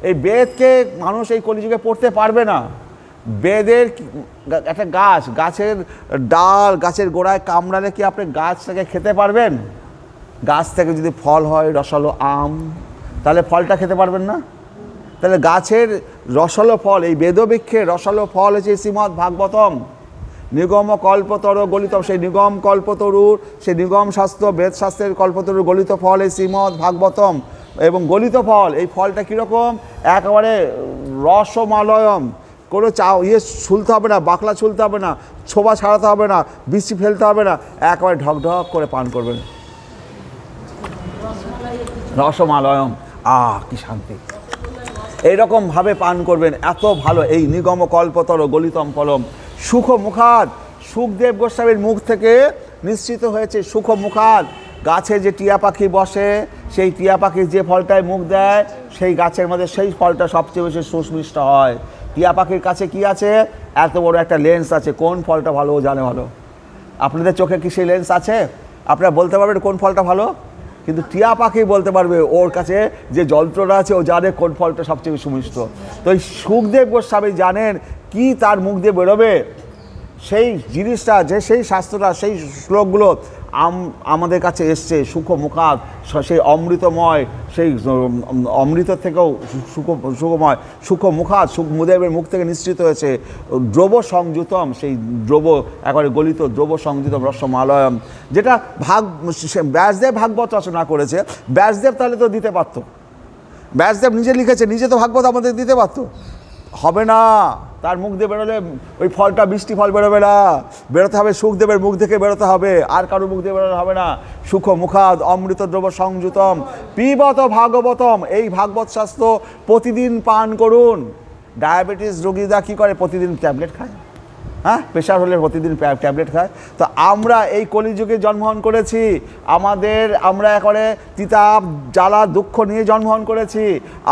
এই বেদকে মানুষ এই কলিযুগে পড়তে পারবে না। বেদের একটা গাছের ডাল, গাছের গোড়ায় কামড়ালে কি আপনি গাছটাকে খেতে পারবেন? গাছ থেকে যদি ফল হয় রসালো আম, তাহলে ফলটা খেতে পারবেন না? তাহলে গাছের রসালো ফল, এই বেদবৃক্ষের রসালো ফল হচ্ছে শ্রীমদ্ ভাগবতম। নিগম কল্পতর গলিতম, সেই নিগম কল্পতরুর, সেই নিগম শাস্ত্র বেদশাস্ত্রের কল্পতরুর গলিত ফল এই শ্রীমদ্ ভাগবতম। এবং গলিত ফল, এই ফলটা কীরকম? একেবারে রসমালয়ম, কোনো ছুলতে হবে না, বাকলা ছুলতে হবে না, ছোবা ছাড়াতে হবে না, বৃষ্টি ফেলতে হবে না, একেবারে ঢকঢক করে পান করবেন। রসমালয়ম, কি শান্তি! এইরকমভাবে পান করবেন, এত ভালো। এই নিগম কল্পতর গলিতম ফলম সুখ মুখাদ, সুখদেব গোস্বামীর মুখ থেকে নিশ্চিত হয়েছে সুখ মুখাদ। গাছে যে টিয়া পাখি বসে, সেই টিয়া পাখির যে ফলটায় মুখ দেয়, সেই গাছের মধ্যে সেই ফলটা সবচেয়ে বেশি সুস্মিষ্ট হয়। টিয়া পাখির কাছে কি আছে? এত বড় একটা লেন্স আছে, কোন ফলটা ভালো ও জানে ভালো। আপনাদের চোখে কি সেই লেন্স আছে? আপনারা বলতে পারবেন কোন ফলটা ভালো? কিন্তু টিয়া পাখি বলতে পারবে, ওর কাছে যে যন্ত্রটা আছে ও জানে কোন ফলটা সবচেয়ে সুমিষ্ট। তো এই সুখদেব গোস্বামী জানেন কি তার মুখ দিয়ে বেরোবে, সেই জিনিসটা, যে সেই শাস্ত্রটা, সেই শ্লোকগুলো আমাদের কাছে এসছে সুখমুখাত, সেই অমৃতময়, সেই অমৃত থেকেও সুখময়, সুখমুখাত, সুখদেবের মুখ থেকে নিশ্চিত হয়েছে। দ্রব সংযুতম, সেই দ্রব একেবারে গলিত দ্রব সংযুতম রসমালয়ম, যেটা ব্যাসদেব ভাগবত রচনা করেছে। ব্যাসদেব তাহলে তো দিতে পারত, ব্যাসদেব নিজে লিখেছে, নিজে তো ভাগবত আমাদের দিতে পারত। হবে না, তার মুখ দিয়ে বেরোলে ওই ফলটা মিষ্টি ফল বেরোবে না, বেরোতে হবে সুখদেবের মুখ থেকে বেরোতে হবে, আর কারোর মুখ দিয়ে বেরোলে হবে না। সুখ মুখাদ অমৃত দ্রব্য সংযুতম পিবত ভাগবতম, এই ভাগবত শাস্ত্র প্রতিদিন পান করুন। ডায়াবেটিস রোগীরা কী করে? প্রতিদিন ট্যাবলেট খায়, হ্যাঁ, প্রেশার হলে প্রতিদিন ট্যাবলেট খায়। তো আমরা এই কলিযুগে জন্মগ্রহণ করেছি, আমরা একেবারে তিতাব জ্বালা দুঃখ নিয়ে জন্মগ্রহণ করেছি।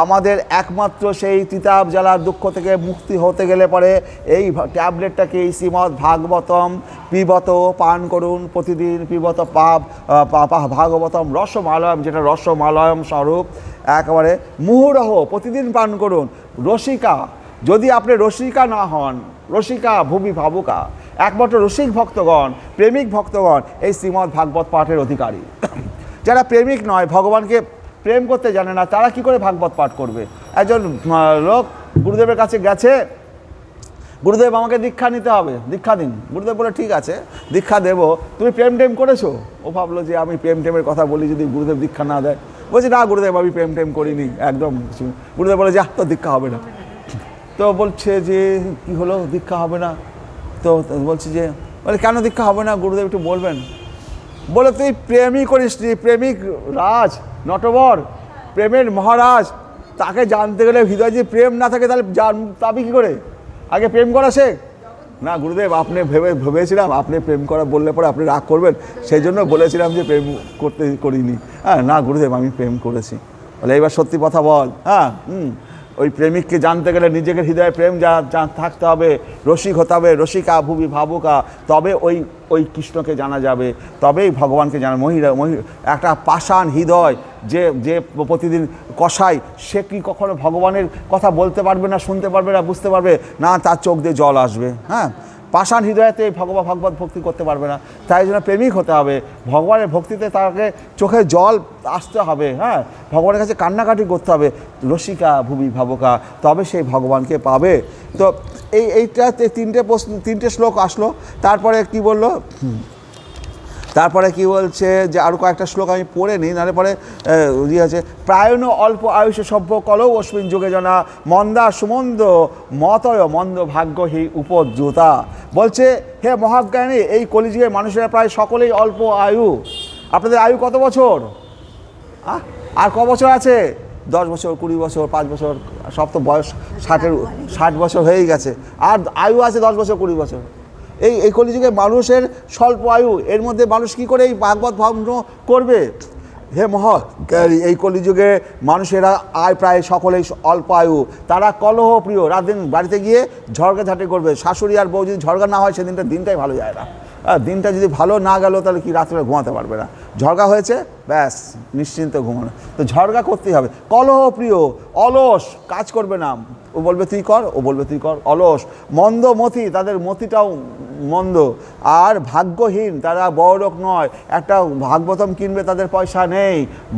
আমাদের একমাত্র সেই তিতাব জ্বালা দুঃখ থেকে মুক্তি হতে গেলে পরে এই ট্যাবলেটটাকে, এই শ্রীমদ্ ভাগবতম পিবত পান করুন প্রতিদিন। পিবত ভাগবতম রসমালয়ম, যেটা রসমালয়ম স্বরূপ, একেবারে মুহুরহ প্রতিদিন পান করুন। রসিকা, যদি আপনি রসিকা না হন, রসিকা ভুবি ভাবুকা, একমাত্র রসিক ভক্তগণ, প্রেমিক ভক্তগণ এই শ্রীমদ্ ভাগবত পাঠের অধিকারী। যারা প্রেমিক নয়, ভগবানকে প্রেম করতে জানে না, তারা কি করে ভাগবত পাঠ করবে? একজন লোক গুরুদেবের কাছে গেছে, গুরুদেব আমাকে দীক্ষা নিতে হবে, দীক্ষা দিন। গুরুদেব বলে ঠিক আছে দীক্ষা দেবো, তুমি প্রেম টেম করেছো? ও ভাবলো যে আমি প্রেম টেমের কথা বলি, যদি গুরুদেব দীক্ষা না দেয়। বলছি না গুরুদেব আমি প্রেম টেম করিনি একদম। গুরুদেব বলে যা, তো দীক্ষা হবে না। তো বলছে যে কি হলো, দীক্ষা হবে না? তো বলছে যে, বলে কেন দীক্ষা হবে না গুরুদেব একটু বলবেন? বলে তুই প্রেমই করিস নি, প্রেমিক রাজ নটবর, প্রেমের মহারাজ, তাকে জানতে গেলে হৃদয় যদি প্রেম না থাকে তাহলে পাবি কী করে? আগে প্রেম করা শেখ। না গুরুদেব আপনি ভেবেছিলাম আপনি প্রেম করা বললে পরে আপনি রাগ করবেন, সেই জন্য বলেছিলাম যে প্রেম করিনি। হ্যাঁ না গুরুদেব আমি প্রেম করেছি। বলে এবার সত্যি কথা বল। হ্যাঁ ওই প্রেমিককে জানতে গেলে নিজেকে হৃদয়ে প্রেম থাকতে হবে, রসিক হতে হবে, রসিকা ভুবি ভাবুকা, তবে ওই কৃষ্ণকে জানা যাবে, তবেই ভগবানকে জানা। একটা পাষাণ হৃদয় যে প্রতিদিন কষায়, সে কি কখনো ভগবানের কথা বলতে পারবে না, শুনতে পারবে না, বুঝতে পারবে না, তার চোখ দিয়ে জল আসবে। হ্যাঁ, পাষাণ হৃদয়তে ভাগবত ভক্তি করতে পারবে না। তাই জন্য প্রেমিক হতে হবে, ভগবানের ভক্তিতে তাকে চোখে জল আসতে হবে। হ্যাঁ, ভগবানের কাছে কান্নাকাটি করতে হবে, রসিকা ভুবি ভাবুকা, তবে সেই ভগবানকে পাবে। তো এইটাতে তিনটে শ্লোক আসলো। তারপরে কি বললো? তারপরে কি বলছে যে আরও কয়েকটা শ্লোক আমি পড়ে নিই, নাহলে পরে ইয়ে আছে। প্রায়ণ অল্প আয়ুষে সভ্য কলৌ অস্মিন যুগে জনা মন্দা সুমন্দ মতয় মন্দ ভাগ্যহী উপদ্রুতা। বলছে হে মহাজ্ঞানী, এই কলিযুগের মানুষেরা প্রায় সকলেই অল্প আয়ু। আপনাদের আয়ু কত বছর? আর ক বছর আছে? 10 বছর, 20 বছর, 5 বছর, সব তো বয়স 60 বছর হয়েই গেছে, আর আয়ু আছে 10 বছর, 20 বছর। এই কলিযুগে মানুষের স্বল্প আয়ু, এর মধ্যে মানুষ কি করে এই ভাগবত ভগ্ন করবে? হে এই কলিযুগে মানুষেরা প্রায় সকলেই অল্প আয়ু, তারা কলহ প্রিয়, রাত দিন বাড়িতে গিয়ে ঝড়গাঝাটি করবে। শাশুড়ি আর বউ যদি ঝড়গা না হয় দিনটাই ভালো যায় না। দিনটা যদি ভালো না গেল তাহলে কি রাত্রে ঘুমাতে পারবে না। ঝড়গা হয়েছে, ব্যাস নিশ্চিন্ত ঘুমানো। তো ঝড়গা করতেই হবে। কলহ প্রিয়, অলস, কাজ করবে না, ও বলবে তুই কর, ও বলবে তুই কর, অলস। মন্দ মতি, তাদের মতিটাও মন্দ। আর ভাগ্যহীন, তারা বড়লোক নয়, একটা ভাগবতম কিনবে তাদের পয়সা নেই,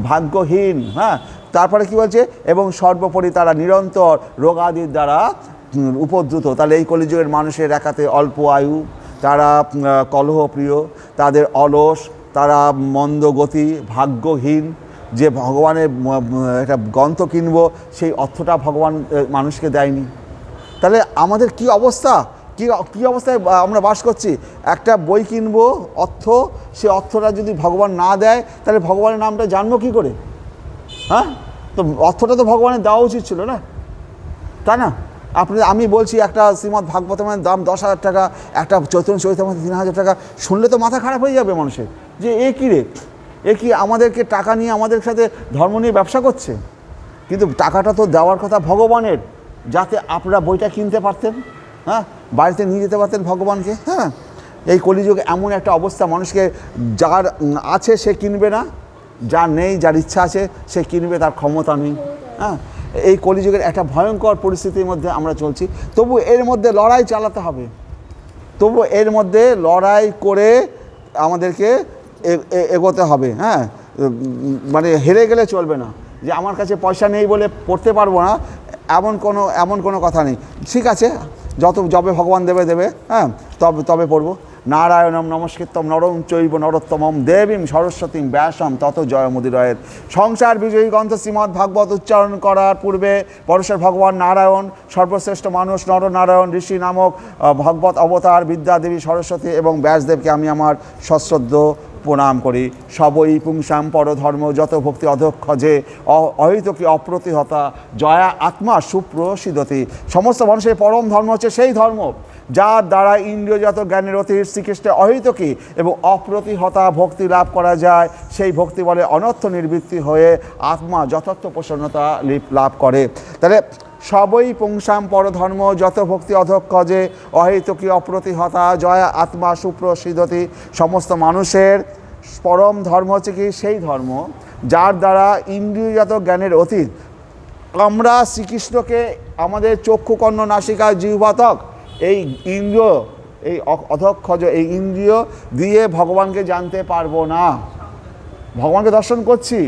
ভাগ্যহীন। হ্যাঁ, তারপরে কি বলছে? এবং সর্বোপরি তারা নিরন্তর রোগাদির দ্বারা উপদ্রুত। তাহলে এই কলিযুগের মানুষের একাতে অল্প আয়ু, তারা কলহপ্রিয়, তাদের অলস, তারা মন্দগতি, ভাগ্যহীন। যে ভগবানের একটা গ্রন্থ কিনব, সেই অর্থটা ভগবান মানুষকে দেয়নি। তাহলে আমাদের কি অবস্থা, কী অবস্থায় আমরা বাস করছি? একটা বই কিনবো, অর্থ, সে অর্থটা যদি ভগবান না দেয় তাহলে ভগবানের নামটা জানবো কী করে? হ্যাঁ, তো অর্থটা তো ভগবানের দেওয়া উচিত ছিল না, তাই না? আমি বলছি একটা শ্রীমদ্ ভাগবতমের দাম 10,000 টাকা, একটা চৈতন্য চরিতামৃত 3,000 টাকা। শুনলে তো মাথা খারাপ হয়ে যাবে মানুষের, যে এ কী রে, এ কি আমাদেরকে টাকা নিয়ে আমাদের সাথে ধর্ম নিয়ে ব্যবসা করছে? কিন্তু টাকাটা তো দেওয়ার কথা ভগবানের, যাতে আপনারা বইটা কিনতে পারতেন, হ্যাঁ, বাড়িতে নিয়ে যেতে পারতেন ভগবানকে। হ্যাঁ, এই কলিযুগে এমন একটা অবস্থা, মানুষকে যার আছে সে কিনবে না, যার নেই, যার ইচ্ছা আছে সে কিনবে, তার ক্ষমতা নেই। হ্যাঁ, এই কলিযুগের একটা ভয়ঙ্কর পরিস্থিতির মধ্যে আমরা চলছি। তবু এর মধ্যে লড়াই চালাতে হবে, তবু এর মধ্যে লড়াই করে আমাদেরকে এগোতে হবে। হ্যাঁ, মানে হেরে গেলে চলবে না, যে আমার কাছে পয়সা নেই বলে পড়তে পারবো না, এমন কোনো কথা নেই। ঠিক আছে, যবে ভগবান দেবে, হ্যাঁ, তবে পড়বো। নারায়ণম নমস্কৃত্যম নরম চৈব নরোত্তমম দেবীম সরস্বতীম ব্যাসম তত জয়মুদিরয়ের। সংসার বিজয়ী গ্রন্থ শ্রীমদ্ ভাগবত উচ্চারণ করার পূর্বে পরমেশ্বর ভগবান নারায়ণ, সর্বশ্রেষ্ঠ মানুষ নরনারায়ণ ঋষি নামক ভগবত অবতার বিদ্যা দেবী সরস্বতী এবং ব্যাসদেবকে আমি আমার সশ্রদ্ধ প্রণাম করি। সবই পুংসাম পরধর্ম যত ভক্তি অধ্যক্ষ যে অহিতকী অপ্রতিহতা জয়া আত্মা সুপ্রসিদ্ধতি। সমস্ত মানুষের পরম ধর্ম হচ্ছে সেই ধর্ম যার দ্বারা ইন্দ্রিয়জাত জ্ঞানের অতীত শ্রীকৃষ্ণের অহিতকী এবং অপ্রতিহতা ভক্তি লাভ করা যায়। সেই ভক্তি বলে অনর্থ নিবৃত্তি হয়ে আত্মা যথার্থ প্রসন্নতা লাভ করে। তাহলে সবই পুংসাম পরধর্ম যত ভক্তি অধ্যক্ষ যে অহেতুকী অপ্রতিহতা জয়া আত্মা সুপ্রসিদ্ধতি। সমস্ত মানুষের পরম ধর্ম হচ্ছে কি সেই ধর্ম যার দ্বারা ইন্দ্রিয়জাত জ্ঞানের অতীত আমরা শ্রীকৃষ্ণকে আমাদের চক্ষু কর্ণ নাসিকা জিহ্বা ত্বক এই ইন্দ্রিয়, এই অধক্ষজ এই ইন্দ্রিয় দিয়ে ভগবানকে জানতে পারবো না। ভগবানকে দর্শন করছি,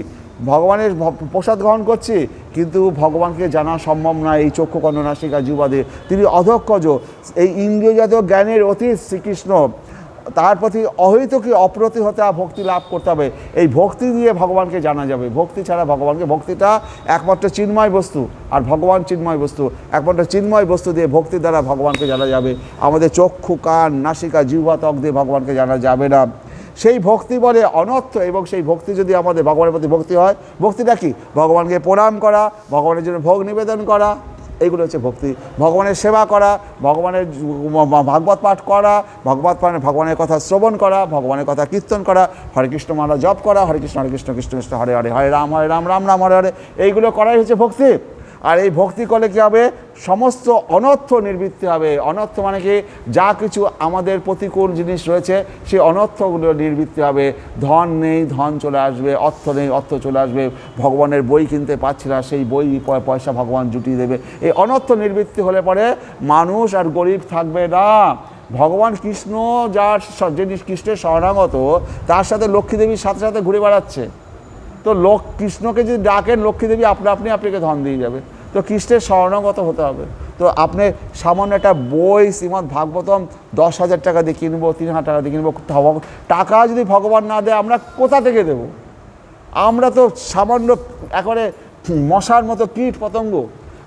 ভগবানের প্রসাদ গ্রহণ করছি, কিন্তু ভগবানকে জানা সম্ভব না এই চক্ষু কর্ণ নাসিকা জিহ্বা দিয়ে। তিনি অধক্ষজ, এই ইন্দ্রিয়জাত জ্ঞানের অতীত শ্রীকৃষ্ণ, তার প্রতি অহৈতুকী অপ্রতিহতা ভক্তি লাভ করতে হবে। এই ভক্তি দিয়ে ভগবানকে জানা যাবে, ভক্তি ছাড়া ভগবানকে, ভক্তিটা একমাত্র চিন্ময় বস্তু আর ভগবান চিন্ময় বস্তু, একমাত্র চিন্ময় বস্তু দিয়ে ভক্তির দ্বারা ভগবানকে জানা যাবে। আমাদের চক্ষু কান নাসিকা জিহ্বা ত্বক দিয়ে ভগবানকে জানা যাবে না। সেই ভক্তি বলে অনর্থ, এবং সেই ভক্তি যদি আমাদের ভগবানের প্রতি ভক্তি হয়, ভক্তিটা কি? ভগবানকে প্রণাম করা, ভগবানের জন্য ভোগ নিবেদন করা, এইগুলো হচ্ছে ভক্তি। ভগবানের সেবা করা, ভগবানের ভাগবত পাঠ করা, ভগবানের কথা শ্রবণ করা, ভগবানের কথা কীর্তন করা, হরে কৃষ্ণ মালা জপ করা, হরে কৃষ্ণ কৃষ্ণ কৃষ্ণ হরে হরে, হরে রাম রাম রাম হরে হরে, এইগুলো করাই হচ্ছে ভক্তি। আর এই ভক্তি করলে কী হবে? সমস্ত অনর্থ নিবৃত্তি হবে। অনর্থ মানে কি? যা কিছু আমাদের প্রতিকূল জিনিস রয়েছে সেই অনর্থগুলো নিবৃত্তি হবে। ধন নেই, ধন চলে আসবে, অর্থ নেই, অর্থ চলে আসবে। ভগবানের বই কিনতে পারছি না, সেই বই পয়সা ভগবান জুটিয়ে দেবে। এই অনর্থ নিবৃত্তি হলে পরে মানুষ আর গরিব থাকবে না। ভগবান কৃষ্ণ যার যিনি কৃষ্ণের শরণাগত, তার সাথে লক্ষ্মী দেবীর সাথে সাথে ঘুরে বেড়াচ্ছে। তো কৃষ্ণকে যদি ডাকেন, লক্ষ্মী দেবী আপনাকে ধন দিয়ে যাবে। তো কৃষ্ণের শরণাগত হতে হবে। তো আপনি সামান্য একটা বই শ্রীমদ্ ভাগবতম 10,000 টাকা দিয়ে কিনবো, 3,000 টাকা দিয়ে কিনবো, টাকা যদি ভগবান না দেয় আমরা কোথা থেকে দেব? আমরা তো সামান্য একেবারে মশার মতো কীট পতঙ্গ,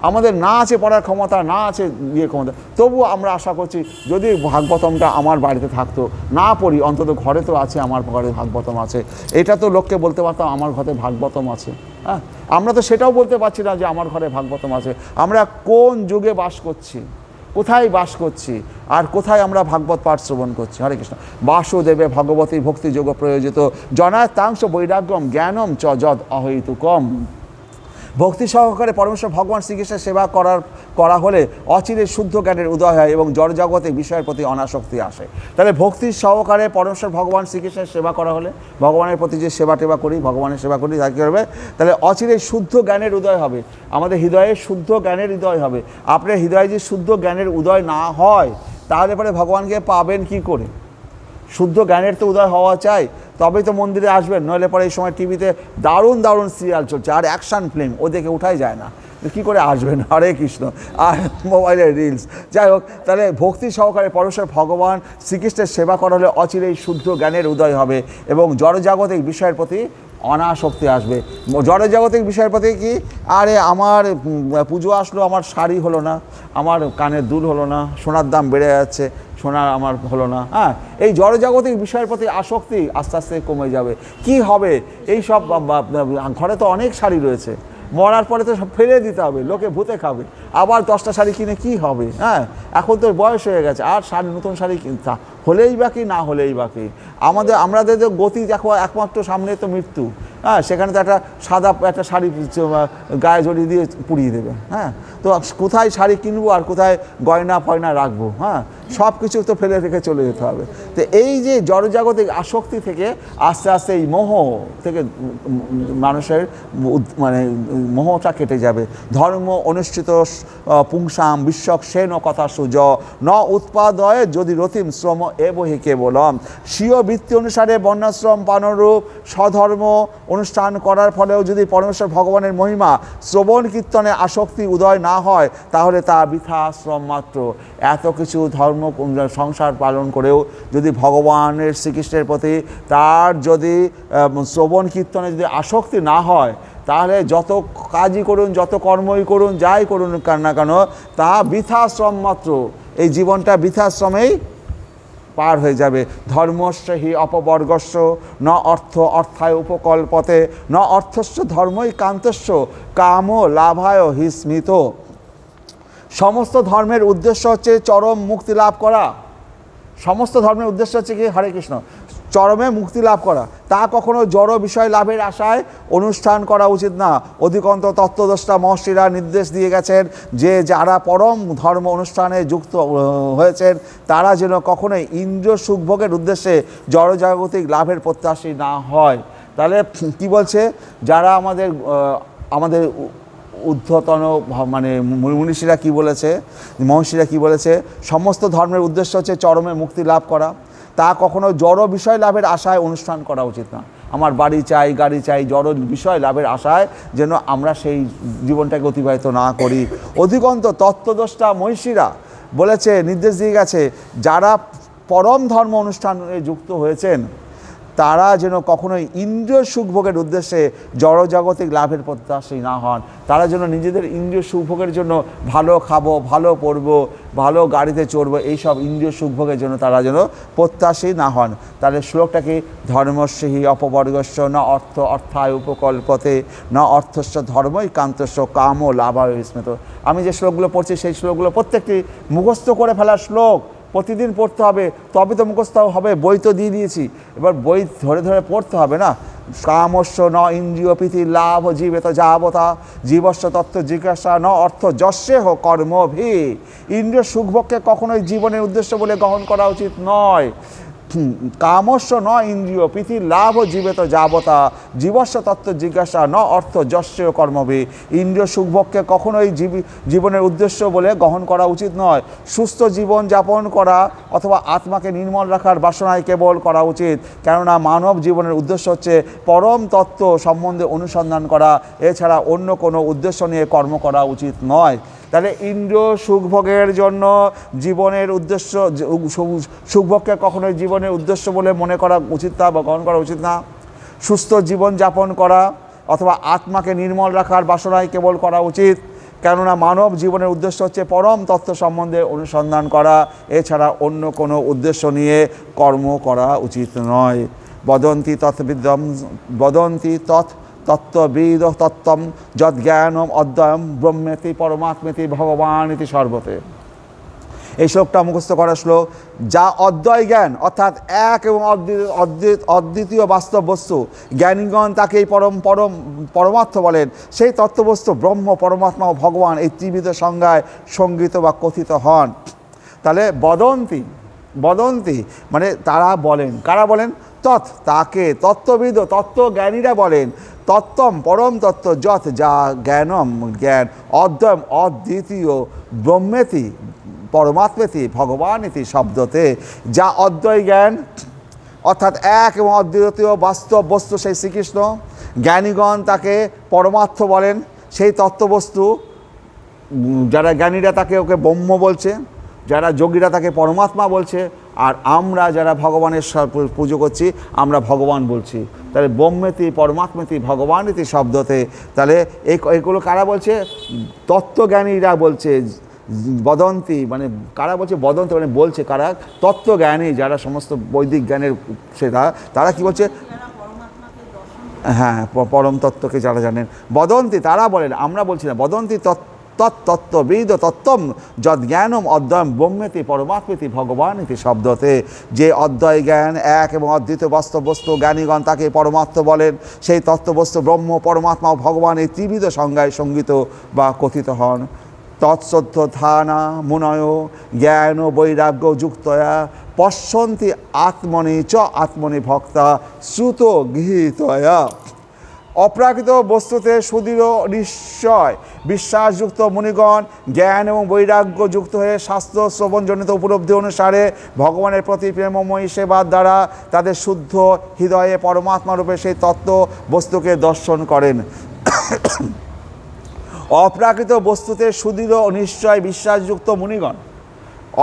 আমাদের না আছে পড়ার ক্ষমতা, না আছে ক্ষমতা। তবু আমরা আশা করছি যদি ভাগবতমটা আমার বাড়িতে থাকতো, না পড়ি অন্তত ঘরে তো আছে, আমার ঘরে ভাগবতম আছে। এটা তো লোককে বলতে পারতাম আমার ঘরে ভাগবতম আছে। হ্যাঁ, আমরা তো সেটাও বলতে পারছি না যে আমার ঘরে ভাগবতম আছে। আমরা কোন যুগে বাস করছি, কোথায় বাস করছি, আর কোথায় আমরা ভাগবত পাঠ শ্রবণ করছি? হরে কৃষ্ণ। বাসুদেবে ভগবতী ভক্তিযোগ প্রয়োজিত জনায়তাংশ বৈরাগ্যম জ্ঞানম চ যদ অহৈতুকম। ভক্তি সহকারে পরমেশ্বর ভগবান শ্রীকৃষ্ণের সেবা করা হলে অচিরে শুদ্ধ জ্ঞানের উদয় হয় এবং জড়জগতে বিষয়ের প্রতি অনাসক্তি আসে। তাহলে ভক্তি সহকারে পরমেশ্বর ভগবান শ্রীকৃষ্ণের সেবা করা হলে, ভগবানের প্রতি যে সেবা টেবা করি, ভগবানের সেবা করি, তা কী হবে? তাহলে অচিরে শুদ্ধ জ্ঞানের উদয় হবে, আমাদের হৃদয়ে শুদ্ধ জ্ঞানের উদয় হবে। আপনার হৃদয়ে যে শুদ্ধ জ্ঞানের উদয় না হয়, তাহলে পরে ভগবানকে পাবেন কি করে? শুদ্ধ জ্ঞানের তো উদয় হওয়া চাই, তবেই তো মন্দিরে আসবেন। নইলে পরে এই সময় টিভিতে দারুণ দারুণ সিরিয়াল চলছে আর অ্যাকশান ফিল্ম, ও দেখে উঠাই যায় না, কী করে আসবেন? হরে কৃষ্ণ। আর মোবাইলের রিলস, যাই হোক। তাহলে ভক্তি সহকারে পরমেশ্বর ভগবান শ্রীকৃষ্ণের সেবা করা হলে অচিরেই শুদ্ধ জ্ঞানের উদয় হবে এবং জড়জাগতিক বিষয়ের প্রতি অনাসক্তি আসবে। জড়জাগতিক বিষয়ের প্রতি কি? আরে আমার পুজো আসলো, আমার শাড়ি হলো না, আমার কানের দুল হলো না, সোনার দাম বেড়ে যাচ্ছে, সোনা আমার হলো না। হ্যাঁ, এই জড়জাগতিক বিষয়ের প্রতি আসক্তি আস্তে আস্তে কমে যাবে। কি হবে? এই সব ঘরে তো অনেক শাড়ি রয়েছে, মরার পরে তো সব ফেলে দিতে হবে, লোকে ভূতে খাবে। আবার 10টা শাড়ি কিনে কি হবে? হ্যাঁ, এখন তো বয়স হয়ে গেছে, আর নতুন শাড়ি হলেই বাকি, না হলেই বাকি। আমাদের তো গতি দেখো, একমাত্র সামনে তো মৃত্যু। হ্যাঁ, সেখানে তো একটা সাদা একটা শাড়ি গায়ে জড়িয়ে দিয়ে পুড়িয়ে দেবে। হ্যাঁ, তো কোথায় শাড়ি কিনবো আর কোথায় গয়না ফয়না রাখবো? হ্যাঁ, সব কিছু তো ফেলে রেখে চলে যেতে হবে। তো এই যে জড়জাগতিক আসক্তি থেকে আস্তে আস্তে এই মোহ থেকে মানুষের মানে মোহটা কেটে যাবে। ধর্ম অনুষ্ঠিত পুংসাম বিশ্বক সেন কথা সুজ ন উৎপাদয় যদি রতিম শ্রম এবহি কেবলম। স্বীয় বৃত্তি অনুসারে বর্ণাশ্রম পানরূপ স্বধর্ম অনুষ্ঠান করার ফলেও যদি পরমেশ্বর ভগবানের মহিমা শ্রবণ কীর্তনে আসক্তি উদয় না হয়, তাহলে তা বৃথা শ্রম মাত্র। এত কিছু ধর্ম সংসার পালন করেও যদি ভগবানের শ্রীকৃষ্ণের প্রতি তার যদি শ্রবণ কীর্তনে যদি আসক্তি না হয়, তাহলে যত কাজই করুন, যত কর্মই করুন, যাই করুন না কেন, তা বৃথাশ্রম মাত্র। এই জীবনটা বৃথাশ্রমেই পার হয়ে যাবে। ধর্মস্য হি অপবর্গস্য ন অর্থ অর্থায় উপকল্পতে ন অর্থস্য ধর্মই কান্তস্য কাম লাভায় হি স্মৃত। সমস্ত ধর্মের উদ্দেশ্য হচ্ছে চরম মুক্তি লাভ করা। সমস্ত ধর্মের উদ্দেশ্য হচ্ছে কি? হরে কৃষ্ণ, চরমে মুক্তি লাভ করা। তা কখনো জড় বিষয় লাভের আশায় অনুষ্ঠান করা উচিত না। অধিকন্ত তত্ত্বদ্রষ্টা মহর্ষিরা নির্দেশ দিয়ে গেছেন যে যারা পরম ধর্ম অনুষ্ঠানে যুক্ত হয়েছেন তারা যেন কখনোই ইন্দ্রিয় সুখভোগের উদ্দেশ্যে জড়জাগতিক লাভের প্রত্যাশী না হয়। তাহলে কি বলছে? যারা আমাদের ঊর্ধ্বতন মানে মনীষীরা কি বলেছে, মহর্ষিরা কি বলেছে? সমস্ত ধর্মের উদ্দেশ্য হচ্ছে চরমে মুক্তি লাভ করা। তা কখনো জড় বিষয় লাভের আশায় অনুষ্ঠান করা উচিত না। আমার বাড়ি চাই, গাড়ি চাই, জড় বিষয় লাভের আশায় যেন আমরা সেই জীবনটাকে অতিবাহিত না করি। অধিকন্ত তত্ত্বদ্রষ্টা মনীষীরা বলেছে, নির্দেশ দিয়ে গেছে, যারা পরম ধর্ম অনুষ্ঠানে যুক্ত হয়েছেন তারা যেন কখনোই ইন্দ্রিয় সুখভোগের উদ্দেশ্যে জড়জাগতিক লাভের প্রত্যাশী না হন। তারা যেন নিজেদের ইন্দ্রিয় সুখভোগের জন্য ভালো খাবো, ভালো পরবো, ভালো গাড়িতে চড়বো, এইসব ইন্দ্রিয় সুখভোগের জন্য তারা যেন প্রত্যাশী না হন। তাহলে শ্লোকটা কি? ধর্মস্যহি অপবর্গস্য ন অর্থ অর্থায় উপকল্পতে ন অর্থস্য ধর্মই কান্তস্য কাম লাভায় স্মৃত। আমি যে শ্লোকগুলো পড়ছি সেই শ্লোকগুলো প্রত্যেকটি মুখস্থ করে ফেলার শ্লোক, প্রতিদিন পড়তে হবে, তবে তো মুখস্থ হবে। বই তো দিয়ে দিয়েছি, এবার বই ধরে ধরে পড়তে হবে না। কামস্য ন ইন্দ্রিয় প্রীতি লাভ জীবেত যাবতা জীবস্ব তত্ত্ব জিজ্ঞাসা ন অর্থ যস্যে হো কর্মভি। ইন্দ্রিয় সুখভোগকে কখনোই জীবনের উদ্দেশ্য বলে গ্রহণ করা উচিত নয়। কামস্য ন ইন্দ্রিয় প্রীতি লাভ জীবেত যাবতা জীবস্ব তত্ত্ব জিজ্ঞাসা ন অর্থ যস্য কর্মভি। ইন্দ্রিয় সুখভোগকে কখনোই জীবনের উদ্দেশ্য বলে গ্রহণ করা উচিত নয়। সুস্থ জীবন যাপন করা অথবা আত্মাকে নির্মল রাখার বাসনায় কেবল করা উচিত। কেননা মানব জীবনের উদ্দেশ্য হচ্ছে পরম তত্ত্ব সম্বন্ধে অনুসন্ধান করা, এছাড়া অন্য কোনো উদ্দেশ্য নিয়ে কর্ম করা উচিত নয়। তাহলে ইন্দ্রিয় সুখভোগের জন্য জীবনের উদ্দেশ্য, সুখভোগকে কখনোই জীবনের উদ্দেশ্য বলে মনে করা উচিত না বা গ্রহণ করা উচিত না। সুস্থ জীবন যাপন করা অথবা আত্মাকে নির্মল রাখার বাসনায় কেবল করা উচিত। কেননা মানব জীবনের উদ্দেশ্য হচ্ছে পরম তত্ত্ব সম্বন্ধে অনুসন্ধান করা, এছাড়া অন্য কোনো উদ্দেশ্য নিয়ে কর্ম করা উচিত নয়। বদন্তি তৎবিদম বদন্তি তত্ত্ববিদ তত্ত্বম যৎ জ্ঞানম অদ্বয়ম ব্রহ্মেতি পরমাত্মেতি ভগবান ইতি সর্বতে। এই শ্লোকটা মুখস্থ করা শ্লোক। যা অদ্বয় জ্ঞান অর্থাৎ এক এবং অদ্বিতীয় বাস্তব বস্তু, জ্ঞানীগণ তাকেই পরমার্থ বলেন। সেই তত্ত্ববস্তু ব্রহ্ম, পরমাত্মা ও ভগবান এই ত্রিবিধ সংজ্ঞায় সঙ্গীত বা কথিত হন। তাহলে বদন্তি মানে তারা বলেন। কারা বলেন? তাকে তত্ত্ববিদ, তত্ত্বজ্ঞানীরা বলেন। তত্ত্বম পরম তত্ত্ব, যৎ যা জ্ঞানম জ্ঞান, অদ্বয়ম অদ্বিতীয়, ব্রহ্মেতি পরমাত্মেতি ভগবান ইতি শব্দতে। যা অদ্বয় জ্ঞান অর্থাৎ এক এবং অদ্বিতীয় বাস্তব বস্তু সেই শ্রীকৃষ্ণ, জ্ঞানীগণ তাকে পরমার্থ বলেন। সেই তত্ত্ববস্তু যারা জ্ঞানীরা তাকে ওকে ব্রহ্ম বলছে, যারা যোগীরা তাকে পরমাত্মা বলছে, আর আমরা যারা ভগবানের পুজো করছি আমরা ভগবান বলছি। তাহলে ব্রহ্মেতি পরমাত্মেতি ভগবান ইতি শব্দতে। তাহলে এইগুলো কারা বলছে? তত্ত্বজ্ঞানীরা বলছে। বদন্তি মানে কারা বলছে? বদন্তি মানে বলছে কারা? তত্ত্বজ্ঞানী, যারা সমস্ত বৈদিক জ্ঞানের সেটা, তারা কি বলছে? হ্যাঁ, পরম তত্ত্বকে যারা জানেন। বদন্তি তারা বলেন, আমরা বলছি না। বদন্তি তত্তত্ত্ববিদ তত্ত্বম যজ্ঞানম অদ্বয়ম ব্রহ্মেতি পরমাত্মেতি ভগবান ইতি শব্দতে। যে অদ্বয় জ্ঞান, এক এবং অদ্বিতীয় বাস্তব বস্তু, জ্ঞানীগণ তাকে পরমাত্ম বলেন। সেই তত্ত্ববস্তু ব্রহ্ম, পরমাত্মা ও ভগবান এই ত্রিবিধ সংজ্ঞায় সঙ্গীত বা কথিত হন। তৎসত্য ধানা মুনয় জ্ঞান ও বৈরাগ্য যুক্তয়া পশ্যন্তি আত্মনি চ আত্মনি ভক্তা শ্রুত গৃহীতয়া। অপ্রাকৃত বস্তুতে সুদৃঢ় নিশ্চয় বিশ্বাসযুক্ত মুনিগণ জ্ঞান এবং বৈরাগ্য যুক্ত হয়ে শাস্ত্র শ্রবণজনিত উপলব্ধি অনুসারে ভগবানের প্রতি প্রেমময়ী সেবার দ্বারা তাদের শুদ্ধ হৃদয়ে পরমাত্মারূপে সেই তত্ত্ব বস্তুকে দর্শন করেন। অপ্রাকৃত বস্তুতে সুদৃঢ় নিশ্চয় বিশ্বাসযুক্ত মুনিগণ,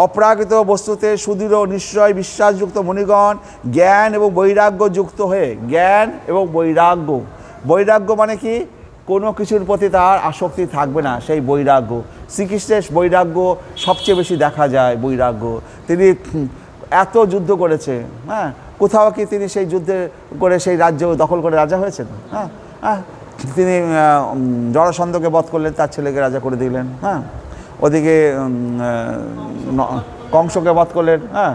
অপ্রাকৃত বস্তুতে সুদৃঢ় নিশ্চয় বিশ্বাসযুক্ত মুনিগণ জ্ঞান এবং বৈরাগ্য যুক্ত হয়ে, জ্ঞান এবং বৈরাগ্য, বৈরাগ্য মানে কি? কোনো কিছুর প্রতি তার আসক্তি থাকবে না, সেই বৈরাগ্য। শ্রীকৃষ্ণের বৈরাগ্য সবচেয়ে বেশি দেখা যায়। বৈরাগ্য, তিনি এত যুদ্ধ করেছে, হ্যাঁ, কোথাও কি তিনি সেই যুদ্ধে করে সেই রাজ্য দখল করে রাজা হয়েছেন? হ্যাঁ হ্যাঁ, তিনি জরাসন্ধকে বধ করলেন, তার ছেলেকে রাজা করে দিলেন। হ্যাঁ, ওদিকে কংসকে বধ করলেন, হ্যাঁ,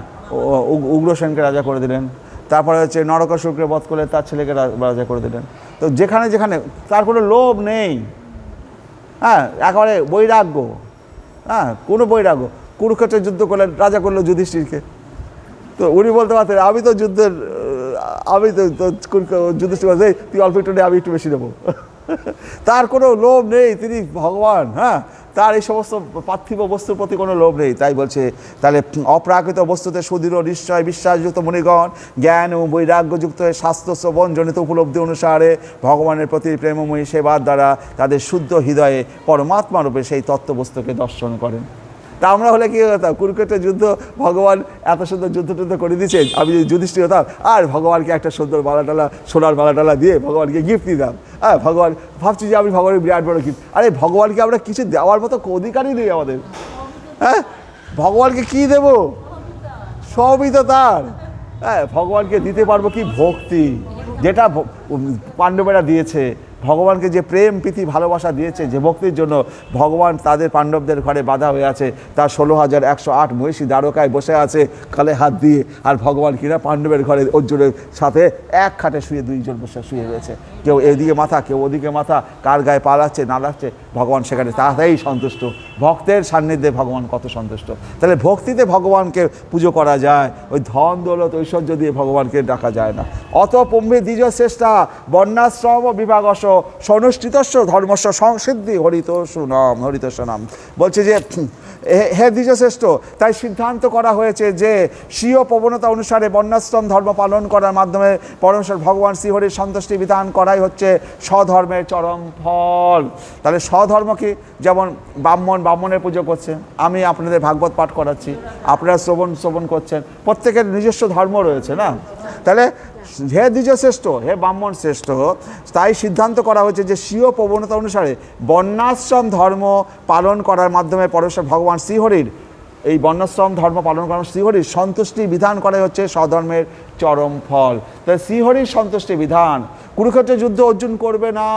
উগ্রসেনকে রাজা করে দিলেন। তারপরে হচ্ছে নরকাসুরকে বধ করলেন, তার ছেলেকে রাজা করে দিলেন। তো যেখানে যেখানে তার কোনো লোভ নেই, হ্যাঁ, একেবারে বৈরাগ্য, হ্যাঁ, কোনো বৈরাগ্য। কুরুক্ষেত্রে যুদ্ধ করলেন, রাজা করলো যুধিষ্ঠিরকে। তো উনি বলতে পারতেন আমি তো যুদ্ধের, আমি তো যুধিষ্ঠির বলতে তুই অল্প একটু নেই, আমি একটু বেশি নেবো। তার কোনো লোভ নেই, তিনি ভগবান। হ্যাঁ, তার এই সমস্ত পার্থিব বস্তুর প্রতি কোনো লোভ নেই। তাই বলছে, তাহলে অপ্রাকৃত বস্তুতে সুদৃঢ় নিশ্চয় বিশ্বাসযুক্ত মুনিগণ জ্ঞান এবং বৈরাগ্যযুক্ত হয়ে শাস্ত্র শ্রবণ জনিত উপলব্ধি অনুসারে ভগবানের প্রতি প্রেমময়ী সেবার দ্বারা তাদের শুদ্ধ হৃদয়ে পরমাত্মারূপে সেই তত্ত্ববস্তুকে দর্শন করেন। তা আমরা হলে কী হতাম? কুরুক্ষেত্রের যুদ্ধ, ভগবান এত সুন্দর যুদ্ধ টুদ্ধ করে দিয়েছে, আমি যদি যুধিষ্ঠির হতাম আর ভগবানকে একটা সুন্দর মালাটালা, সোনার মালাটালা দিয়ে ভগবানকে গিফট দিতাম। হ্যাঁ, ভগবান ভাবছি যে আমি ভগবানের বিরাট বড় গিফট। আরে ভগবানকে আমরা কিছু দেওয়ার মতো অধিকারই নেই আমাদের। হ্যাঁ, ভগবানকে কি দেব? সবই তো তার। হ্যাঁ, ভগবানকে দিতে পারবো কি? ভক্তি, যেটা পাণ্ডবেরা দিয়েছে। ভগবানকে যে প্রেম প্রীতি ভালোবাসা দিয়েছে, যে ভক্তির জন্য ভগবান তাদের পাণ্ডবদের ঘরে বাধা হয়ে আছে, তার 16,108 মহিষী দ্বারকায় বসে আছে কালে হাত দিয়ে, আর ভগবান কিনা পাণ্ডবের ঘরে অর্জুনের সাথে এক খাটে শুয়ে দুইজন বসে শুয়ে রয়েছে। কেউ এদিকে মাথা, কেউ ওদিকে মাথা, কার গায়ে পা লাগছে না লাগছে, ভগবান সেখানে তাতেই সন্তুষ্ট। ভক্তের সান্নিধ্যে ভগবান কত সন্তুষ্ট। তাহলে ভক্তিতে ভগবানকে পুজো করা যায়, ওই ধন দৌলত ঐশ্বর্য দিয়ে ভগবানকে ডাকা যায় না। অত পম্মে দ্বিজ শ্রেষ্ঠা বর্ণাশ্রম বিভাগস সনুষ্ঠিতস্য ধর্মস্ব সংসিদ্ধি হরিতোষু নাম, হরিতোষ নাম। বলছে যে হে দ্বিজ শ্রেষ্ঠ, তাই সিদ্ধান্ত করা হয়েছে যে স্বীয় প্রবণতা অনুসারে বর্ণাশ্রম ধর্ম পালন করার মাধ্যমে পরমেশ্বর ভগবান শ্রীহরির সন্তুষ্টি বিধান করাই হচ্ছে স্বধর্মের চরম ফল। তাহলে স্বধর্ম কি? যেমন ব্রাহ্মণের পুজো করছে, আমি আপনাদের ভাগবত পাঠ করাচ্ছি, আপনারা শ্রবণ করছেন, প্রত্যেকের নিজস্ব ধর্ম রয়েছে না? তাহলে হে দ্বিজ শ্রেষ্ঠ, হে ব্রাহ্মণ শ্রেষ্ঠ, তাই সিদ্ধান্ত করা হয়েছে যে স্বীয় প্রবণতা অনুসারে বর্ণাশ্রম ধর্ম পালন করার মাধ্যমে পরমেশ্বর ভগবান শ্রীহরির, এই বর্ণাশ্রম ধর্ম পালন করার শ্রীহরির সন্তুষ্টি বিধান করাই হচ্ছে স্বধর্মের চরম ফল। তাই শ্রীহরির সন্তুষ্টি বিধান। কুরুক্ষেত্রের যুদ্ধ অর্জুন করবে না,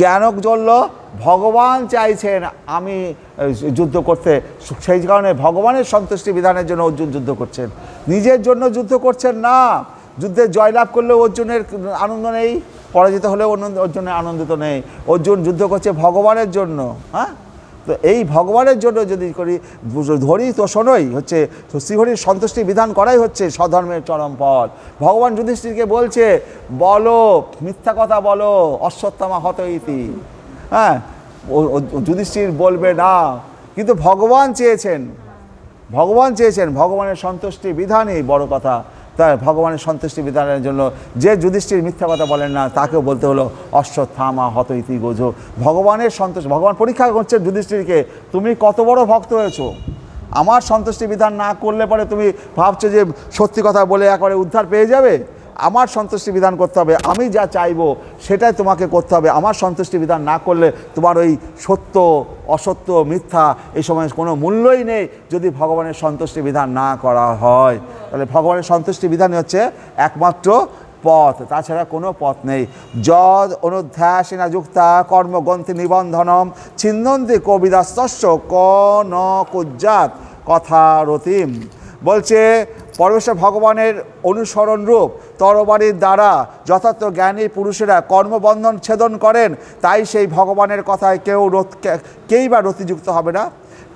কেন জ্বলল? ভগবান চাইছেন আমি যুদ্ধ করতে, সেই কারণে ভগবানের সন্তুষ্টি বিধানের জন্য অর্জুন যুদ্ধ করছেন, নিজের জন্য যুদ্ধ করছেন না। যুদ্ধে জয়লাভ করলেও অর্জুনের আনন্দ নেই, পরাজিত হলেও অর্জুনের আনন্দিত নেই। অর্জুন যুদ্ধ করছে ভগবানের জন্য। হ্যাঁ, তো এই ভগবানের জন্য যদি করি ধরি তো শোনোই হচ্ছে শ্রীহরির সন্তুষ্টি বিধান করাই হচ্ছে স্বধর্মের চরম ফল। ভগবান যুধিষ্ঠিরকে বলছে, বলো মিথ্যা কথা বলো, অশ্বত্থামা হত ইতি। হ্যাঁ, যুধিষ্ঠির বলবে না, কিন্তু ভগবান চেয়েছেন ভগবানের সন্তুষ্টি বিধানই বড় কথা। তাই ভগবানের সন্তুষ্টি বিধানের জন্য যে যুধিষ্ঠির মিথ্যা কথা বলেন না, তাকেও বলতে হলো অশ্বত্থামা হত ইতি গোজো। ভগবানের সন্তুষ্টি, ভগবান পরীক্ষা করছেন যুধিষ্ঠিরকে, তুমি কত বড় ভক্ত হয়েছো। আমার সন্তুষ্টি বিধান না করলে পরে তুমি ভাবছো যে সত্যি কথা বলে একবারে উদ্ধার পেয়ে যাবে। আমার সন্তুষ্টি বিধান করতে হবে, আমি যা চাইবো সেটাই তোমাকে করতে হবে। আমার সন্তুষ্টি বিধান না করলে তোমার ওই সত্য অসত্য মিথ্যা এই সময় কোনো মূল্যই নেই যদি ভগবানের সন্তুষ্টি বিধান না করা হয়। তাহলে ভগবানের সন্তুষ্টি বিধানই হচ্ছে একমাত্র পথ, তাছাড়া কোনো পথ নেই। যদ অনুধ্যাসিনা যুক্তা কর্মগ্রন্থি নিবন্ধনম ছিন্দন্তি কবিদাস্তস্য ক ন কুজ্জাত কথা রতিম। বলছে পরমেশ্বর ভগবানের অনুসরণ রূপ তরবারির দ্বারা যথার্থ জ্ঞানী পুরুষেরা কর্মবন্ধন ছেদন করেন, তাই সেই ভগবানের কথায় কেই বা রতিযুক্ত হবে না।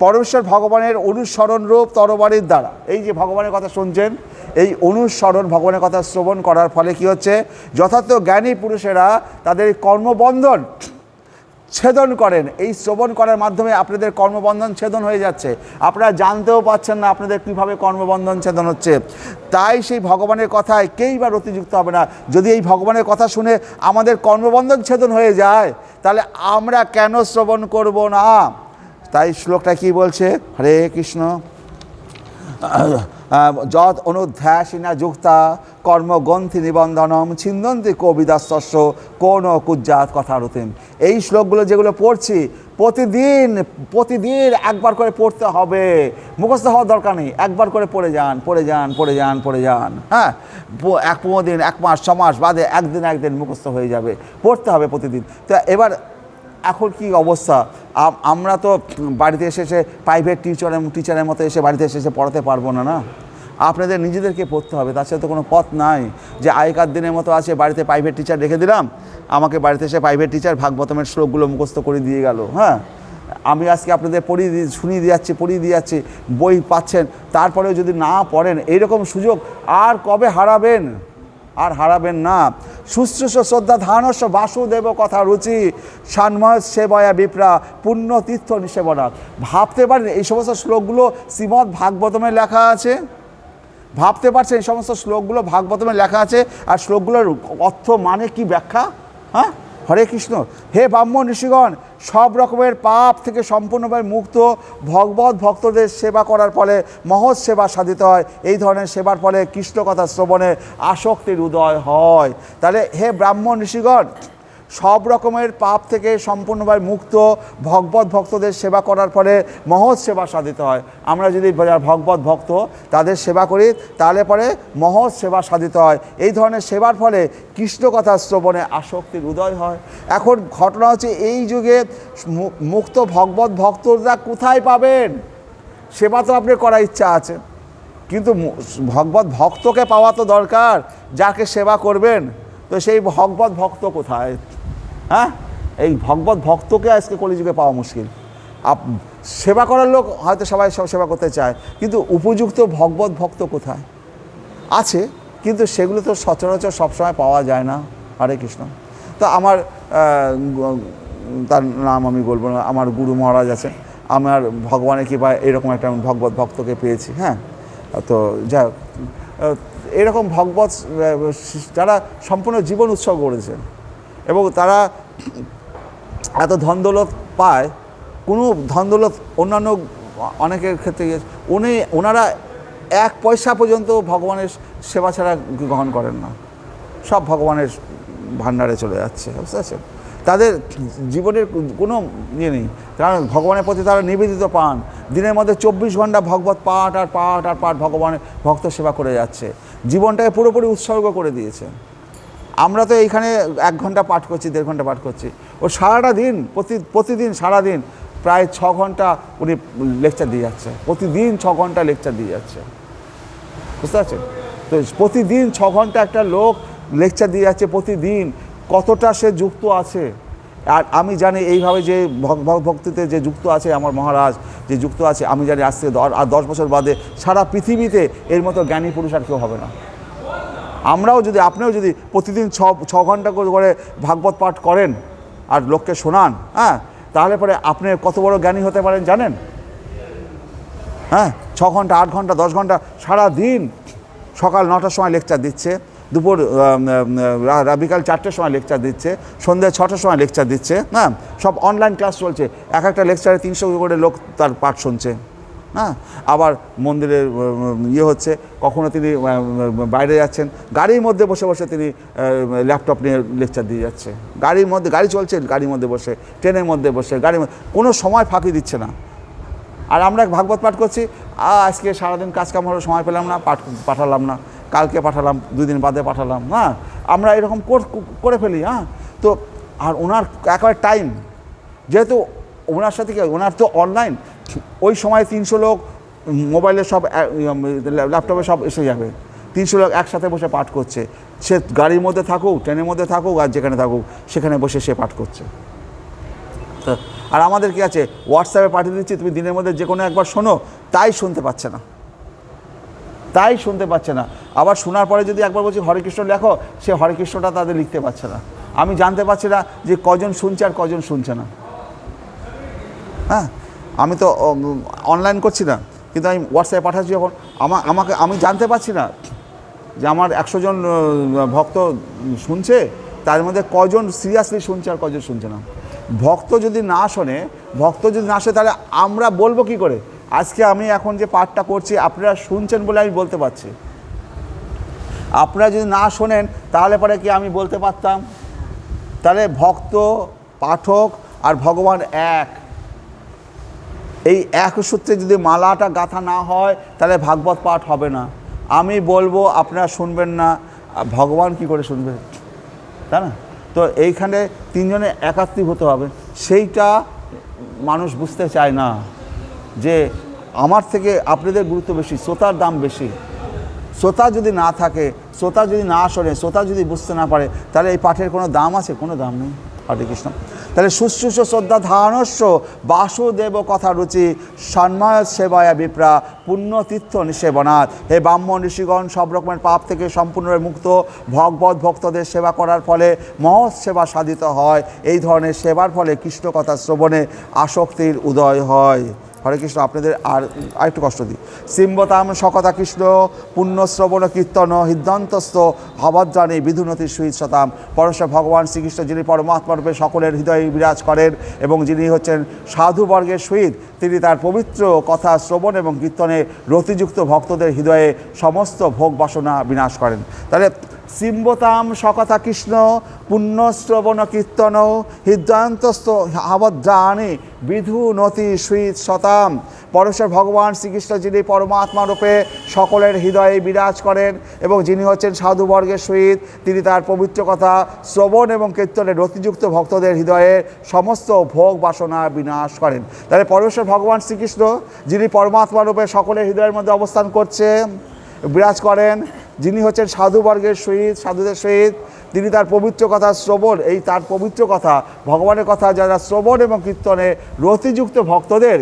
পরমেশ্বর ভগবানের অনুসরণ রূপ তরবারির দ্বারা, এই যে ভগবানের কথা শুনছেন, এই অনুসরণ ভগবানের কথা শ্রবণ করার ফলে কি হচ্ছে, যথার্থ জ্ঞানী পুরুষেরা তাদের কর্মবন্ধন ছেদন করেন। এই শ্রবণ করার মাধ্যমে আপনাদের কর্মবন্ধন ছেদন হয়ে যাচ্ছে, আপনারা জানতেও পাচ্ছেন না আপনাদের কীভাবে কর্মবন্ধন ছেদন হচ্ছে। তাই সেই ভগবানের কথায় কেই বা রতিযুক্ত হবে না। যদি এই ভগবানের কথা শুনে আমাদের কর্মবন্ধন ছেদন হয়ে যায়, তাহলে আমরা কেন শ্রবণ করব না? তাই শ্লোকটা কি বলছে, হরে কৃষ্ণ, যৎ অনুধ্যাসিনা যুক্তা কর্মগ্রন্থি নিবন্ধনম ছিন্দন্তি কবিদাস্তস্য কোন কুজ্জাত কথা রতিম। এই শ্লোকগুলো যেগুলো পড়ছি প্রতিদিন একবার করে পড়তে হবে, মুখস্থ হওয়ার দরকার নেই, একবার করে পড়ে যান। হ্যাঁ, 15 দিন, 1 মাস, 6 মাস বাদে একদিন মুখস্থ হয়ে যাবে, পড়তে হবে প্রতিদিন। তো এবার এখন কি অবস্থা, আমরা তো বাড়িতে এসে প্রাইভেট টিচারের মতো এসে বাড়িতে এসে পড়াতে পারবো না। আপনাদের নিজেদেরকে পড়তে হবে, তাছাড়া তো কোনো পথ নাই যে আগেকার দিনের মতো আছে বাড়িতে প্রাইভেট টিচার রেখে দিলাম, আমাকে বাড়িতে এসে প্রাইভেট টিচার ভাগবতমের শ্লোকগুলো মুখস্থ করে দিয়ে গেল। হ্যাঁ, আমি আজকে আপনাদের পড়িয়ে দিয়ে যাচ্ছি, বই পাচ্ছেন, তারপরেও যদি না পড়েন, এইরকম সুযোগ আর কবে হারাবেন? আর হারাবেন না। শুশ্রূষ শ্রদ্ধা ধানস্য বাসুদেব কথা রুচি সান্ময় সেবয়া বিপ্রা পুণ্য তীর্থ নিষেবনাথ। ভাবতে পারেন এই সমস্ত শ্লোকগুলো শ্রীমদ্ ভাগবতমে লেখা আছে, ভাবতে পারছেন এই সমস্ত শ্লোকগুলো ভাগবতমে লেখা আছে, আর শ্লোকগুলোর অর্থ মানে কি ব্যাখ্যা? হ্যাঁ, হরে কৃষ্ণ। হে ব্রাহ্মণ ঋষিগণ, সব রকমের পাপ থেকে সম্পূর্ণভাবে মুক্ত ভগবত ভক্তদের সেবা করার ফলে মহৎ সেবা সাধিত হয়। এই ধরনের সেবার ফলে কৃষ্ণ কথা শ্রবণে আসক্তির উদয় হয়। তাহলে হে ব্রাহ্মণ ঋষিগণ, সব রকমের পাপ থেকে সম্পূর্ণভাবে মুক্ত ভগবত ভক্তদের সেবা করার ফলে মহৎ সেবা সাধিত হয়। আমরা যদি ভগবত ভক্ত তাদের সেবা করি, তাহলে পরে মহৎ সেবা সাধিত হয়। এই ধরনের সেবার ফলে কৃষ্ণ কথা শ্রবণে আসক্তির উদয় হয়। এখন ঘটনা হচ্ছে, এই যুগে মুক্ত ভগবত ভক্তরা কোথায় পাবেন? সেবা তো আপনার করার ইচ্ছা আছে, কিন্তু ভগবত ভক্তকে পাওয়া তো দরকার, যাকে সেবা করবেন। তো সেই ভগবত ভক্ত কোথায়? হ্যাঁ, এই ভগবত ভক্তকে আজকে কলিযুগে পাওয়া মুশকিল। সেবা করার লোক হয়তো সবাই সব সেবা করতে চায়, কিন্তু উপযুক্ত ভগবত ভক্ত কোথায়? আছে, কিন্তু সেগুলো তো সচরাচর সবসময় পাওয়া যায় না। হরে কৃষ্ণ। তো আমার তার নাম আমি বলবো না, আমার গুরু মহারাজ আছে, আমার ভগবানের কৃপায় এরকম একটা ভগবত ভক্তকে পেয়েছি। হ্যাঁ, তো যা এরকম ভগবত যারা সম্পূর্ণ জীবন উৎসর্গ করেছেন এবং তারা এত ধন দৌলত পায়, কোনো ধন দৌলত অন্যান্য অনেকের ক্ষেত্রে ওনারা 1 পয়সা পর্যন্ত ভগবানের সেবা ছাড়া গ্রহণ করেন না, সব ভগবানের ভাণ্ডারে চলে যাচ্ছে, বুঝতে পারছেন? তাদের জীবনের কোনো ইয়ে নেই, কারণ ভগবানের প্রতি তারা নিবেদিত পান। দিনের মধ্যে 24 ঘন্টা ভগবত পাঠ ভগবানের ভক্ত সেবা করে যাচ্ছে, জীবনটাকে পুরোপুরি উৎসর্গ করে দিয়েছে। আমরা তো এইখানে 1 ঘন্টা পাঠ করছি, 1.5 ঘন্টা পাঠ করছি, ও সারাটা দিন প্রতিদিন সারাদিন প্রায় 6 ঘন্টা উনি লেকচার দিয়ে যাচ্ছে, প্রতিদিন 6 ঘন্টা লেকচার দিয়ে যাচ্ছে, বুঝতে পারছেন? তো প্রতিদিন 6 ঘন্টা একটা লোক লেকচার দিয়ে যাচ্ছে প্রতিদিন, কতটা সে যুক্ত আছে। আর আমি জানি এইভাবে যে ভক্তিতে যে যুক্ত আছে আমার মহারাজ, যে যুক্ত আছে, আমি জানি আজ থেকে 10 বছর বাদে সারা পৃথিবীতে এর মতো জ্ঞানী পুরুষ আর কেউ হবে না। আমরাও যদি, আপনিও যদি প্রতিদিন 6 ঘন্টা করে ভাগবত পাঠ করেন আর লোককে শোনান, হ্যাঁ, তাহলে পরে আপনি কত বড় জ্ঞানী হতে পারেন জানেন? হ্যাঁ, 6 ঘন্টা, 8 ঘন্টা, 10 ঘন্টা সারা দিন, সকাল 9টার সময় লেকচার দিচ্ছে, দুপুর বিকাল 4টের সময় লেকচার দিচ্ছে, সন্ধ্যে 6টার সময় লেকচার দিচ্ছে। হ্যাঁ, সব অনলাইন ক্লাস চলছে, একটা লেকচারে 300 করে লোক তার পাঠ শুনছে। হ্যাঁ, আবার মন্দিরে ইয়ে হচ্ছে, কখনো তিনি বাইরে যাচ্ছেন, গাড়ির মধ্যে বসে বসে তিনি ল্যাপটপ নিয়ে লেকচার দিয়ে যাচ্ছে, গাড়ির মধ্যে, গাড়ি চলছে, গাড়ির মধ্যে বসে, ট্রেনের মধ্যে বসে, গাড়ির মধ্যে, কোনো সময় ফাঁকি দিচ্ছে না। আর আমরা ভাগবত পাঠ করছি, আজকে সারাদিন কাজকাম হলো, সময় পেলাম না, পাঠালাম না, কালকে পাঠালাম, 2 দিন বাদে পাঠালাম। হ্যাঁ, আমরা এরকম করে ফেলি। হ্যাঁ, তো আর ওনার একেবারে টাইম, যেহেতু ওনার সাথে কি ওনার তো অনলাইন, ওই সময় 300 লোক মোবাইলে সব ল্যাপটপে সব এসে যাবে, 300 লোক একসাথে বসে পাঠ করছে, সে গাড়ির মধ্যে থাকুক, ট্রেনের মধ্যে থাকুক, আর যেখানে থাকুক সেখানে বসে সে পাঠ করছে। আর আমাদের কি আছে, হোয়াটসঅ্যাপে পাঠিয়ে দিচ্ছি, তুমি দিনের মধ্যে যে কোনো একবার শোনো, তাই শুনতে পাচ্ছে না, তাই শুনতে পাচ্ছে না। আবার শোনার পরে যদি একবার বলছি হরে কৃষ্ণ লেখো, সে হরে কৃষ্ণটা তাদের লিখতে পারছে না। আমি জানতে পারছি না যে কজন শুনছে আর কজন শুনছে না। হ্যাঁ, আমি তো অনলাইন করছি না, কিন্তু আমি হোয়াটসঅ্যাপে পাঠাচ্ছি যখন, আমি জানতে পারছি না যে আমার 100 জন ভক্ত শুনছে, তার মধ্যে কজন সিরিয়াসলি শুনছে আর কজন শুনছে না। ভক্ত যদি না শোনে, তাহলে আমরা বলবো কি করে? আজকে আমি এখন যে পাঠটা করছি আপনারা শুনছেন বলে আমি বলতে পারছি। আপনারা যদি না শোনেন তাহলে পরে কি আমি বলতে পারতাম? তাহলে ভক্ত, পাঠক আর ভগবান এক, এই এক সূত্রে যদি মালাটা গাঁথা না হয় তাহলে ভাগবত পাঠ হবে না। আমি বলবো, আপনারা শুনবেন না, ভগবান কি করে শুনবে, তাই না? তো এইখানে তিনজনে একাত্মীভূত হবে, সেইটা মানুষ বুঝতে চায় না যে আমার থেকে আপনাদের গুরুত্ব বেশি, শ্রোতার দাম বেশি। শ্রোতা যদি না থাকে, শ্রোতা যদি না শোনে, শ্রোতা যদি বুঝতে না পারে, তাহলে এই পাঠের কোনো দাম আছে? কোনো দাম নেই। হরে কৃষ্ণ। তাহলে শুশ্রূষ শ্রদ্ধা ধারণস্য বাসুদেব কথা রুচি সন্ময় সেবায়া বিপ্রা পুণ্যতীর্থ নিষেবনাথ। হে ব্রাহ্মণ ঋষিগণ, সব রকমের পাপ থেকে সম্পূর্ণভাবে মুক্ত ভগবত ভক্তদের সেবা করার ফলে মহৎ সেবা সাধিত হয়। এই ধরনের সেবার ফলে কৃষ্ণ কথা শ্রবণে আসক্তির উদয় হয়। হরে কৃষ্ণ। আপনাদের আর একটু কষ্ট দিই। সিম্বতাম সকথা কৃষ্ণ পুণ্যশ্রবণ কীর্তন হৃদন্তস্থ হবজ্জানে বিধুনতির সহিত শতাম। পরমেশ্বর ভগবান শ্রীকৃষ্ণ, যিনি পরমাত্মারূপে সকলের হৃদয়ে বিরাজ করেন এবং যিনি হচ্ছেন সাধুবর্গের সহিত, তিনি তার পবিত্র কথা শ্রবণ এবং কীর্তনে রতিযুক্ত ভক্তদের হৃদয়ে সমস্ত ভোগ বাসনা বিনাশ করেন। তাহলে সিম্বতাম সকথা কৃষ্ণ পুণ্যশ্রবণ কীর্তন হৃদয়ন্তস্থ হবজ্জানে বিধুনতি সহিত শতাম। পরমেশ্বর ভগবান শ্রীকৃষ্ণ, যিনি পরমাত্মা রূপে সকলের হৃদয়ে বিরাজ করেন এবং যিনি হচ্ছেন সাধুবর্গের সহিত, তিনি তার পবিত্র কথা শ্রবণ এবং কীর্তনে রতিযুক্ত ভক্তদের হৃদয়ে সমস্ত ভোগ বাসনা বিনাশ করেন। তাহলে পরমেশ্বর ভগবান শ্রীকৃষ্ণ, যিনি পরমাত্মা রূপে সকলের হৃদয়ের মধ্যে অবস্থান করছেন, বিরাজ করেন, যিনি হচ্ছেন সাধুবর্গের সহিত, সাধুদের সহিত, তিনি তার পবিত্র কথা শ্রবণ, এই তার পবিত্র কথা ভগবানের কথা যারা শ্রবণ এবং কীর্তনে রতিযুক্ত ভক্তদের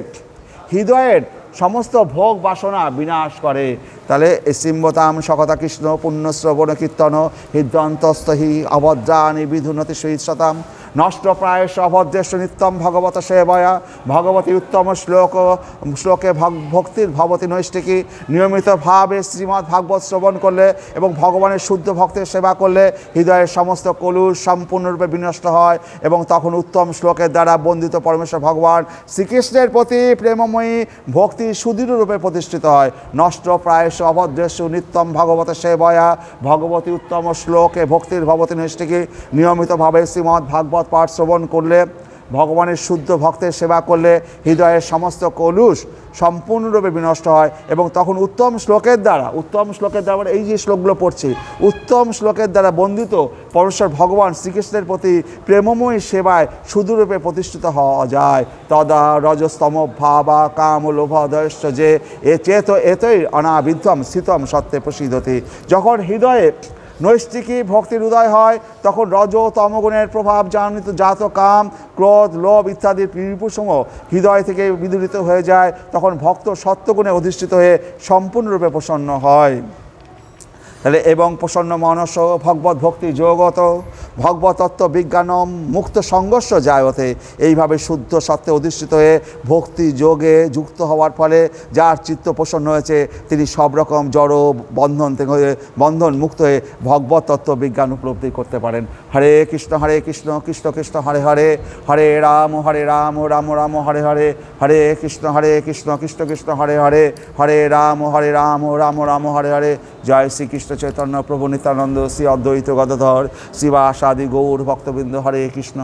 হৃদয়ের সমস্ত ভোগ বাসনা বিনাশ করে। তাহলে সিম্বতাম সকথা কৃষ্ণ পুণ্যশ্রবণ কীর্তন হৃদয়ন্তস্থহি অভদ্রানি বিধুনতি সহিত শতাম। নষ্ট প্রায়শ অভদ্রেশ নিত্যম ভগবত সেবয়া ভগবতী উত্তম শ্লোকে ভক্তির ভবতী নৈষ্ঠিকী। নিয়মিতভাবে শ্রীমদ্ ভাগবত শ্রবণ করলে এবং ভগবানের শুদ্ধ ভক্তের সেবা করলে হৃদয়ের সমস্ত কলুষ সম্পূর্ণরূপে বিনষ্ট হয় এবং তখন উত্তম শ্লোকের দ্বারা বন্দিত পরমেশ্বর ভগবান শ্রীকৃষ্ণের প্রতি প্রেমময়ী ভক্তি সুদৃঢ়রূপে প্রতিষ্ঠিত হয়। নষ্ট প্রায়শ অভদ্রেশ নিত্যম ভগবত সেবয়া ভগবতী উত্তম শ্লোকে ভক্তির ভবতী নৈষ্ঠিকী। নিয়মিতভাবে শ্রীমদ্ ভাগবত পাঠ শ্রবণ করলে, ভগবানের শুদ্ধ ভক্তের সেবা করলে হৃদয়ের সমস্ত কলুষ সম্পূর্ণরূপে বিনষ্ট হয় এবং তখন উত্তম শ্লোকের দ্বারা এই যে শ্লোকগুলো পড়ছি, উত্তম শ্লোকের দ্বারা বন্দিত পরমেশ্বর ভগবান শ্রীকৃষ্ণের প্রতি প্রেমময়ী সেবায় সুদূরূপে প্রতিষ্ঠিত হওয়া যায়। তদা রজস্তম ভাবা কাম লোভদয়শ্চ যে এ চেত এতই অনাবিদ্ধম স্থিতম সত্যে প্রসিদ্ধতি। যখন হৃদয়ে নৈষ্ঠিকী ভক্তির উদয় হয় তখন রজ তমগুণের প্রভাব জাত কাম ক্রোধ লোভ ইত্যাদির রিপুসমূহ হৃদয় থেকে বিদূরিত হয়ে যায়। তখন ভক্ত সত্যগুণে অধিষ্ঠিত হয়ে সম্পূর্ণরূপে প্রসন্ন হয়। তাহলে এবং প্রসন্ন মনস ভগবত ভক্তি যোগত ভগবতত্ত্ব বিজ্ঞানম মুক্ত সংঘর্ষ জায়তে। এইভাবে শুদ্ধ সত্ত্বে অধিষ্ঠিত হয়ে ভক্তি যোগে যুক্ত হওয়ার ফলে যার চিত্ত প্রসন্ন হয়েছে তিনি সব রকম জড় বন্ধন থেকে বন্ধন মুক্ত হয়ে ভগবত তত্ত্ব বিজ্ঞান উপলব্ধি করতে পারেন। হরে কৃষ্ণ কৃষ্ণ কৃষ্ণ হরে হরে, হরে রাম রাম রাম হরে হরে, হরে কৃষ্ণ কৃষ্ণ কৃষ্ণ হরে হরে, হরে রাম রাম রাম হরে হরে। জয় শ্রীকৃষ্ণ চৈতন্য প্রভু নিত্যানন্দ শ্রী অদ্বৈত গদাধর শিবাসাদি গৌর ভক্তবৃন্দ। হরে কৃষ্ণ কৃষ্ণ